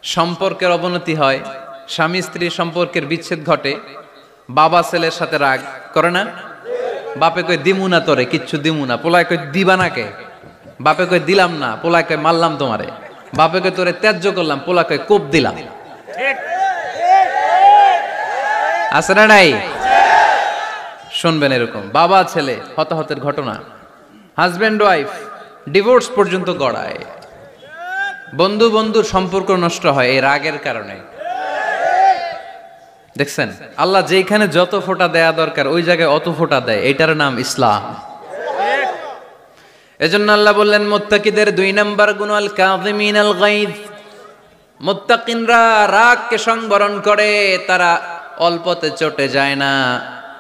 সম্পর্কের অবনতি হয়, স্বামী স্ত্রীর সম্পর্কের বিচ্ছেদ ঘটে, বাবা ছেলের সাথে রাগ করে না? বাপে কয় দিমু না তোরে, কিচ্ছু দিমু না। পোলায় কয় দিবা না কে? বাপে কয় দিলাম না। পোলায় কয় মারলাম তোমারে। বাপে কয় তোরে ত্যায্য করলাম। পোলা কয় কোপ দিলাম। আছে না নাই? শুনবেন এরকম বাবা ছেলে হতাহতের ঘটনা, হাজব্যান্ড ওয়াইফ ডিভোর্স পর্যন্ত গড়ায়, বন্ধু বন্ধুর সম্পর্ক নষ্ট হয় এই রাগের কারণে। দেখছেন, আল্লাহ যেখানে যত ফোঁটা দেয়া দরকার ওই জায়গায় অত ফোঁটা দেয়। এটার নাম ইসলাম। এজন্য আল্লাহ বললেন মুত্তাকিদের 2 নাম্বার গুণ, আল কাযিমিনাল গায়য। মুত্তাকিনরা রাগকে সংবরণ করে, তারা অল্পতে চটে যায় না,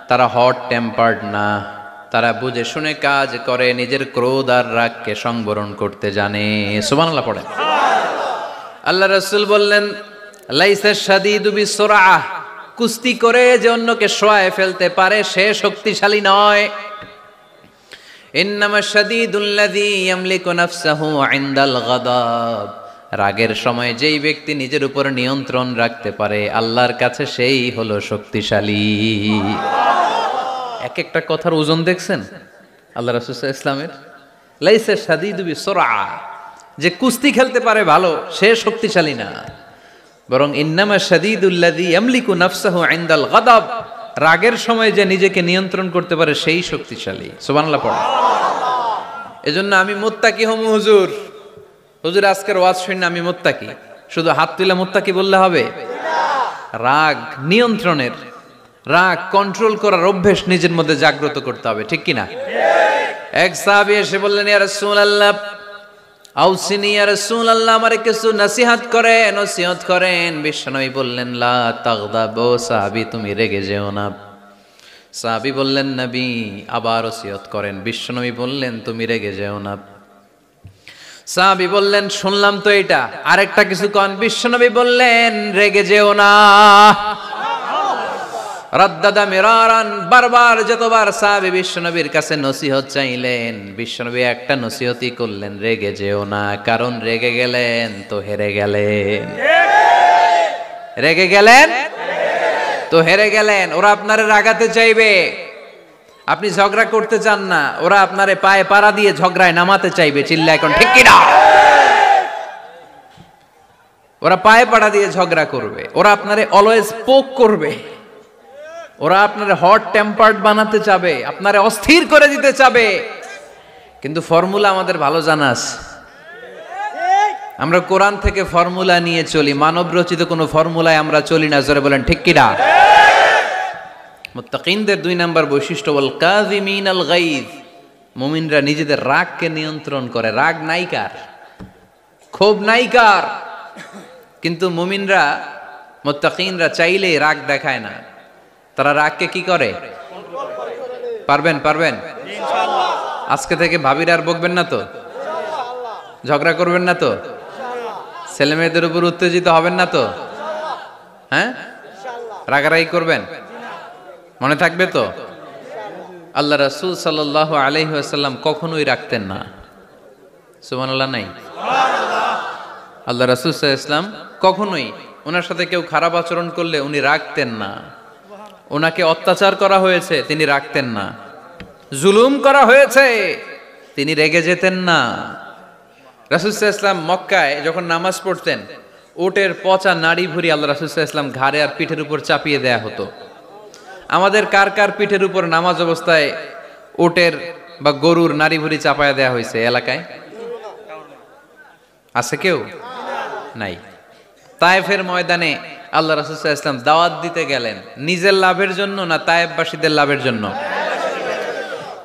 তারা হট টেম্পার্ড না, তারা বুঝে শুনে কাজ করে, নিজের ক্রোধ আর রাগকে সংবরণ করতে জানে। সুবহানাল্লাহ পড়েন। আল্লাহ রাসূল বললেন লাইসা শাদীদু বিসুরআহ, কুস্তি করে যে অন্যকে শোয়ায় ফেলতে পারে সে শক্তিশালী নয়। ইন্নামা শাদীদুল্লাযী ইয়ামলিকু নাফসাহু ইনদাল গাদাব, রাগের সময় যেই ব্যক্তি নিজের উপর নিয়ন্ত্রণ রাখতে পারে আল্লাহর কাছে সেই হলো শক্তিশালী। এক একটা কথার ওজন দেখছেন আল্লাহ রাসূল সাল্লাল্লাহু আলাইহি ওয়াসাল্লামের? লাইসা শাদীদু বিসুরআ, যে কুস্তি খেলতে পারে ভালো সে শক্তিশালী না, বরং ইন্নামা শাদীদুল্লাযী ইয়ামলিকু নাফসাহু ইনদাল গাদাব, রাগের সময় যে নিজেকে নিয়ন্ত্রণ করতে পারে সেই শক্তিশালী। সুবহানাল্লাহ পড়া। এজন্য আমি মুত্তাকি হমু হুজুর, হুজুর আজকের ওয়াজ শুনে আমি মুত্তাকি, শুধু হাত তুলে মুত্তাকি বললে হবে? রাগ নিয়ন্ত্রণের, রাগ কন্ট্রোল করার অভ্যেস নিজের মধ্যে জাগ্রত করতে হবে, ঠিক কিনা? এক সাহাবী এসে বললেন, ইয়া রাসূলুল্লাহ আউসিনি, ইয়া রাসূলুল্লাহ আমারে কিছু নসিহত করেন। বিশ্বনবী বললেন, লা তাগদাব, ও সাহাবী তুমি রেগে যেও না। সাহাবী বললেন, নবী আবার ওসিয়ত করেন। বিশ্বনবী বললেন, তুমি রেগে যেও না। সাহাবী বললেন, শুনলাম তো এটা, আরেকটা কিছু কোন। বিশ্বনবী বললেন, রেগে যেও না। রাদ্দাদা মিরারান, বারবার যতবার সাহাবী বিশ্বনবীর কাছে নসিহত চাইলেন, বিশ্বনবী একটা নসিহতই করলেন, রেগে যেও না, কারণ রেগে গেলেন তো হেরে গেলেন। রেগে গেলেন তো হেরে গেলেন। ওরা আপনারে রাগাতে চাইবে, আপনি ঝগড়া করতে চান না, ওরা আপনারে পায়ে পাড়া দিয়ে ঝগড়ায় নামাতে চাইবে। চিল্লা এখন, ঠিক কিনা? ওরা পায়ে পাড়া দিয়ে ঝগড়া করবে, ওরা আপনারে অলওয়েজ পোক করবে, ওরা আপনারে হট টেম্পার্ড বানাতে চাবে, আপনারে অস্থির করে দিতে চাবে। কিন্তু ফর্মুলা আমাদের ভালো জানা আছে, আমরা কোরআন থেকে ফর্মুলা নিয়ে চলি, মানব রচিত কোনো ফর্মুলায় আমরা চলি না। জোরে বলেন ঠিক কিনা? মুত্তাকিনদের 2 নাম্বার বৈশিষ্ট্য, ওয়াল কাযিমিনাল গায়জ, মুমিনরা নিজেদের রাগকে নিয়ন্ত্রণ করে। রাগ নাইকার, ক্ষোভ নাইকার, কিন্তু মুমিনরা মুত্তাকিনরা চাইলেই রাগ দেখায় না, তারা রাগকে কি করে? পারবেন ইনশাআল্লাহ। আজকে থেকে ভাবির আর বকবেন না তো, ঝগড়া করবেন না তো, ছেলে মেয়েদের উপর উত্তেজিত হবেন না তো, হ্যাঁ? রাগারাগি করবেন? মনে থাকবে তো? আল্লাহ রাসূল সাল্লাল্লাহু আলাইহি ওয়াসাল্লাম কখনোই রাখতেন না। সুবহানাল্লাহ নাই? আল্লাহ রাসূল সাল্লাল্লাহু আলাইহি ওয়াসাল্লাম কখনোই, ওনার সাথে কেউ খারাপ আচরণ করলে উনি রাখতেন না। ওনাকে অত্যাচার করা হয়েছে, তিনি রাখতেন না। জুলুম করা হয়েছে, তিনি রেগে যেতেন না। রাসূল সাল্লাল্লাহু আলাইহি ওয়াসাল্লাম মক্কায় যখন নামাজ পড়তেন, উটের পচা নাড়ি ভুঁড়ি আল্লাহ রাসূল সাল্লাল্লাহু আলাইহি ওয়াসাল্লাম ঘাড়ে আর পিঠের উপর চাপিয়ে দেয়া হতো। আমাদের কার কার পিঠের উপর নামাজ অবস্থায় উটের বা গরুর নাড়ি ভুঁড়ি চাপায়া দেয়া হয়েছে এলাকায়? আছে কেউ? নাই। তায়েফের ময়দানে আল্লাহ রাসূল সাল্লাল্লাহু আলাইহি ওয়াসাল্লাম দাওয়াত দিতে গেলেন, নিজের লাভের জন্য না তায়েফবাসীদের লাভের জন্য?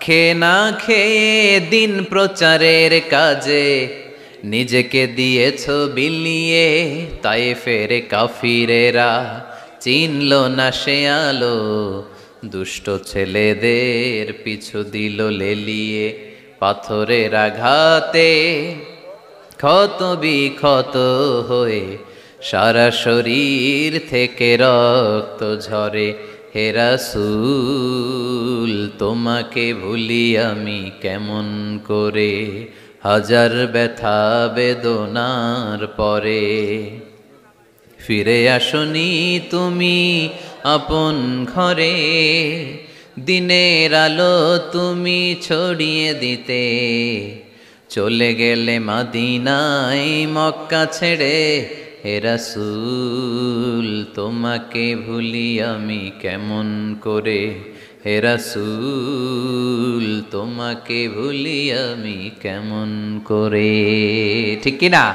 খেয়ে না খেয়ে দিন প্রচারের কাজে নিজেকে দিয়েছ বিলিয়ে, তায়েফের কাফিরেরা চিনল না সে আলো, দুষ্ট ছেলেদের পিছু দিল লেলিয়ে, পাথরের আঘাতে ক্ষত বিক্ষত হয়ে সারা শরীর থেকে রক্ত ঝরে। হে রাসূল তোমাকে ভুলি আমি কেমন করে, হাজার ব্যথা বেদনার পরে। ফিরে আসনি তুমি আপন ঘরে, দিনের আলো তুমি ছড়িয়ে দিতে, চলে গেলে মদিনায় মক্কা ছেড়ে। হে রাসূল তোমাকে ভুলি আমি কেমন করে, হে রাসূল তোমাকে ভুলি আমি কেমন করে। ঠিক কি না?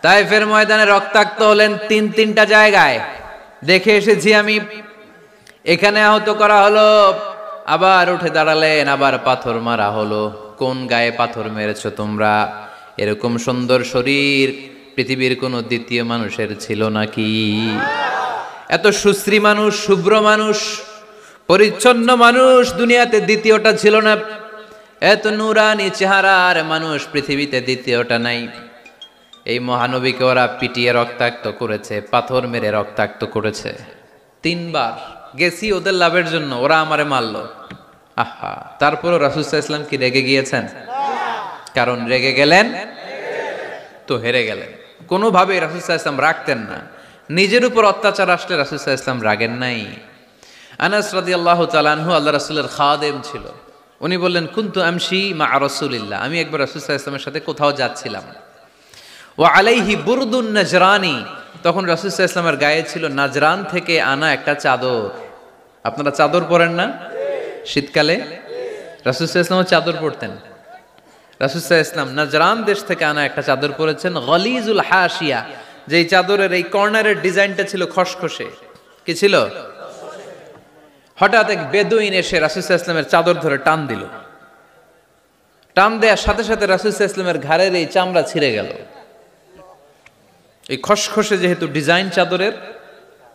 তায়েফের ময়দানে রক্তাক্ত হলেন 3টা জায়গায়, দেখে এসেছি আমি। এখানে আহত করা হলো, আবার উঠে দাঁড়ালেন, আবার পাথর মারা হলো। কোন গায়ে পাথর মেরেছো তোমরা? এরকম সুন্দর শরীর পৃথিবীর কোন দ্বিতীয় মানুষের ছিল নাকি? এত সুশ্রী মানুষ, শুভ্র মানুষ, পরিচ্ছন্ন মানুষ দুনিয়াতে দ্বিতীয়টা ছিল না। এত নুরানি চেহারার মানুষ পৃথিবীতে দ্বিতীয়টা নাই। এই মহানবীকে ওরা পিটিয়ে রক্তাক্ত করেছে, পাথর মেরে রক্তাক্ত করেছে। 3 বার গেছি ওদের লাভের জন্য, ওরা আমারে মারলো। আহা, তারপরও রাসূল সাল্লাল্লাহু আলাইহি ওয়াসাল্লাম কি রেগে গিয়েছেন? কারণ রেগে গেলেন তো হেরে গেলেন। কোনোভাবে রাসূল সাল্লাল্লাহু আলাইহি ওয়াসাল্লাম রাখতেন না। নিজের উপর অত্যাচার আসলে রাসূল সাল্লাল্লাহু আলাইহি ওয়াসাল্লাম রাগেন নাই। আনাস রাদিয়াল্লাহু তাআলা আনহু আল্লাহ রাসূলের খাদেম ছিল। উনি বললেন, কুনতু আমশি মা রাসূলিল্লাহ, আমি একবার রাসূল সাল্লাল্লাহু আলাইহি ওয়াসাল্লামের সাথে কোথাও যাচ্ছিলাম। ওয়া আলাইহি বুরদুন নাজরানি, তখন রাসূল সাল্লাল্লাহু আলাইহি ওয়াসাল্লামের গায়ে ছিল নাজরান থেকে আনা একটা চাদর। আপনারা চাদর পরেন না শীতকালে? রাসূল সাল্লাল্লাহু আলাইহি ওয়াসাল্লাম চাদর পরতেন। রাসূল সাল্লাল্লাহু আলাইহি ওয়াসাল্লাম নাজরান দেশ থেকে আনা একটা চাদর পরেছেন, গলিজুল হাশিয়া, যেই চাদরের এই কর্নারের ডিজাইনটা ছিল খসখসে। কি ছিল? হঠাৎ এক বেদুইন এসে রাসূল সাল্লাল্লাহু আলাইহি ওয়াসাল্লামের চাদর ধরে টান দিল। টান দেওয়ার সাথে সাথে রাসূল সাল্লাল্লাহু আলাইহি ওয়াসাল্লামের ঘাড়ের এই চামড়া ছিঁড়ে গেল। এই খসখসে যেহেতু ডিজাইন চাদরের,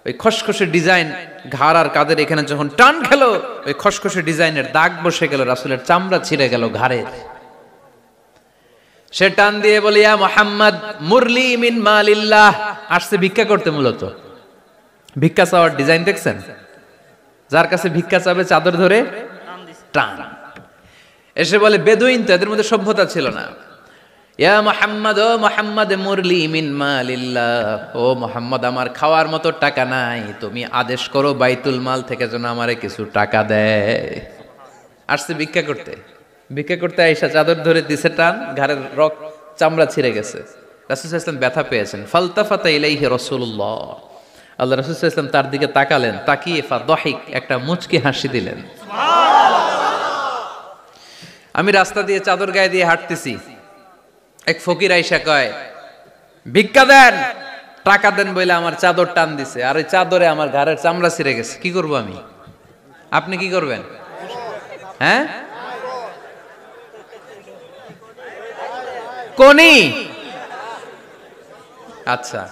ওই খসখসে ডিজাইন ঘাড় আর কাঁধের এখানে যখন টান খেলো, ওই খসখসে ডিজাইনের দাগ বসে গেল, রাসূলের চামড়া ছিঁড়ে গেল ঘাড়ের। সে টান দিয়ে বলে, ইয়া মুহাম্মদ মুরলি মিন মালিল্লাহ, আসছে ভিক্ষা করতে। মূলত ভিক্ষা চাওয়ার ডিজাইন দেখছেন? যার কাছে ভিক্ষা চাবে চাদর ধরে টান। এসে বলে, বেদুইন তো, এদের মধ্যে সভ্যতা ছিল না। ইয়া মুহাম্মদ, ও মুহাম্মদ মুরলি মিন মালিল্লাহ, ও মুহাম্মদ আমার খাওয়ার মতো টাকা নাই, তুমি আদেশ করো বাইতুল মাল থেকে যেন আমারে কিছু টাকা দেয়। আসছে ভিক্ষা করতে। ভিক্ষা করতে আইসা চাদর ধরে দিছে টান, ঘাড়ের রক চামড়া ছিঁড়ে গেছে। রাসূল সাল্লাল্লাহু আলাইহি ওয়াসাল্লাম ব্যথা পেয়েছেন। ফালতাফাতা ইলাইহি রাসূলুল্লাহ, আল্লাহ রাসূল সাল্লাল্লাহু আলাইহি ওয়াসাল্লাম তার দিকে তাকালেন, তাকিয়ে ফাদহিক, একটা মুচকি হাসি দিলেন। আমি রাস্তা দিয়ে চাদর গায়ে দিয়ে হাঁটতেছি, এক ফকির আইসা কয়, ভিক্ষা দেন, টাকা দেন বলে আমার চাদর টান দিছে, আর ওই চাদরে আমার ঘাড়ের চামড়া ছিঁড়ে গেছে। কি করব আমি? আপনি কি করবেন? হ্যাঁ, কোনি? আচ্ছা,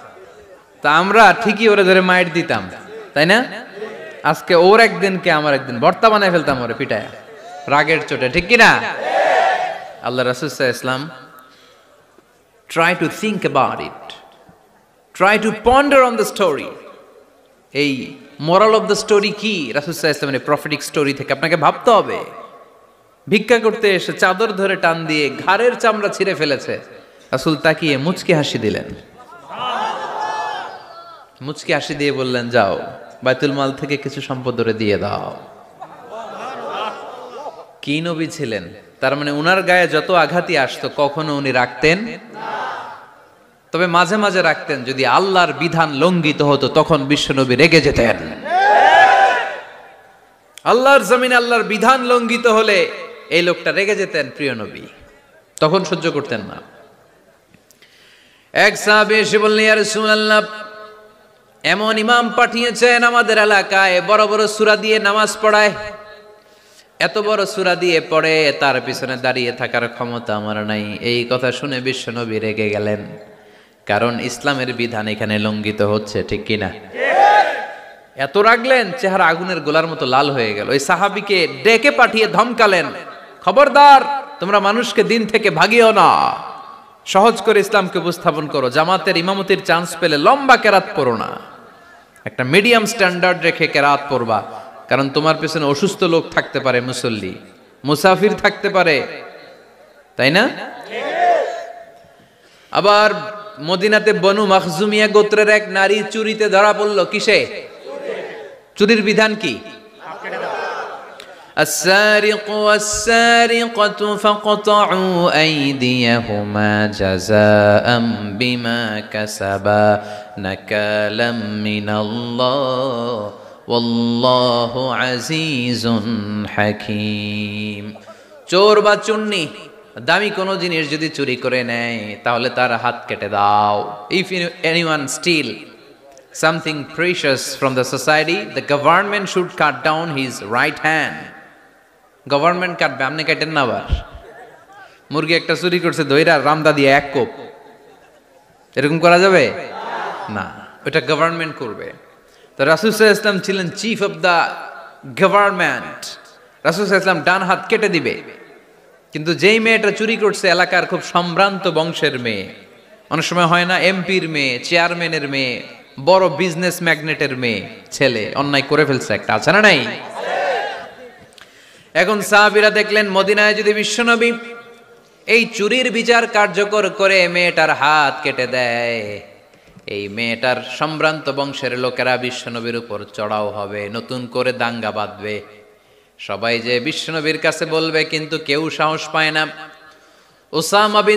তা আমরা ঠিকই ওরে ধরে মাইর দিতাম, তাই না? আজকে ওর একদিনকে আমার একদিন ভর্তা বানায় ফেলতাম ওরে পিটায়, রাগের চোটে, ঠিক কিনা? আল্লাহ রাসূল সাল্লাল্লাহু আলাইহি ওয়াসাল্লাম try to think about it, try to ponder on the story. এই moral of the story কি? রাসূল সাল্লাল্লাহু আলাইহি ওয়াসাল্লামের প্রফেটিক স্টোরি থেকে আপনাকে ভাবতে হবে। ভিক্ষা করতে এসে চাদর ধরে টান দিয়ে ঘাড়ের চামড়া ছিঁড়ে ফেলেছে, রাসূল তাকিয়ে মুচকি হাসি দিলেন। মুচকি হাসি দিয়ে বললেন, যাও বাইতুল মাল থেকে কিছু সম্পদ ধরে দিয়ে দাও। কি নবী ছিলেন! তার মানে উনার গায়ে যত আঘাতই আসতো কখনো উনি রাখতেন না। তবে মাঝে মাঝে রাখতেন, যদি আল্লাহর বিধান লঙ্ঘিত হতো তখন বিশ্বনবী রেগে যেতেন। আল্লাহর জমিনে আল্লাহর বিধান লঙ্ঘিত হলে এই লোকটা রেগে যেতেন, প্রিয় নবী, তখন সহ্য করতেন না। এক সাহাবী এসে বললেন, ইয়া রাসূলুল্লাহ, এমন ইমাম পাঠিয়েছেন আমাদের এলাকায়, বড় বড় সূরা দিয়ে নামাজ পড়ায়, এত বড় সূরা দিয়ে পড়ে, তার পিছনে দাঁড়িয়ে থাকার ক্ষমতা আমার নাই। এই কথা শুনে বিশ্বনবী রেগে গেলেন, কারণ ইসলামের বিধান এখানে লঙ্ঘিত হচ্ছে, ঠিক কিনা? এত রাগলেন, চেহারা আগুনের গোলার মতো লাল হয়ে গেল। ওই সাহাবীকে ডেকে পাঠিয়ে ধমকালেন, খবরদার, তোমরা মানুষকে দিন থেকে ভাগিও না, সহজ করে ইসলামকে উপস্থাপন করো, জামাতের ইমামতির চান্স পেলে লম্বা কেরাত পড়ো না, একটা মিডিয়াম স্ট্যান্ডার্ড রেখে কেরাত পড়বা, কারণ তোমার পেছনে অসুস্থ লোক থাকতে পারে, মুসল্লি, মুসাফির থাকতে পারে, তাই না? আবার মদিনাতে বনু মাখজুমিয়া গোত্রের এক নারী চুরিতে ধরা পড়ল। কিসে? চুরির বিধান কি? السارق والسارقة فاقطعوا أيديهما جزاء بما كسبا نكالا من الله والله عزيز حكيم। চোর বা চুন্নি দামি কোনো জিনিস যদি চুরি করে নেয় তাহলে তার হাত কেটে দাও। If anyone steal something precious from the society, the government should cut down his right hand. Government কাটবে, আপনি কাটেন না। আবার মুরগি একটা চুরি করছে, দইরা রামদা দিয়ে এক কোপ, এরকম করা যাবে না, ওটা গভর্নমেন্ট করবে। তো রাসূল সাল্লাল্লাহু আলাইহি ওয়াসাল্লাম ছিলেন চিফ অফ দা গভর্নমেন্ট, রাসূল সাল্লাল্লাহু আলাইহি ওয়াসাল্লাম ডান হাত কেটে দিবে। কিন্তু যেই মেয়েটা চুরি করছে এলাকার খুব সম্ভ্রান্ত বংশের মেয়ে, অনেক সময় হয় না এমপির মেয়ে, চেয়ারম্যানের মেয়ে, বড় বিজনেস ম্যাগনেটের মেয়ে, ছেলে অন্যায় করে ফেলছে একটা, আছে না নাই? এখন সাহাবীরা দেখলেন মদিনায় যদি বিশ্বনবী এই চুরির বিচার কার্যকর করে মেয়েটার হাত কেটে দেয়, এই মেয়েটার সম্ভ্রান্ত বংশের লোকেরা বিশ্বনবীর উপর চড়াও হবে, নতুন করে দাঙ্গা বাঁধবে। সবাই যে বিশ্বনবীর কাছে বলবে, কিন্তু কেউ সাহস পায় না। উসামা বিন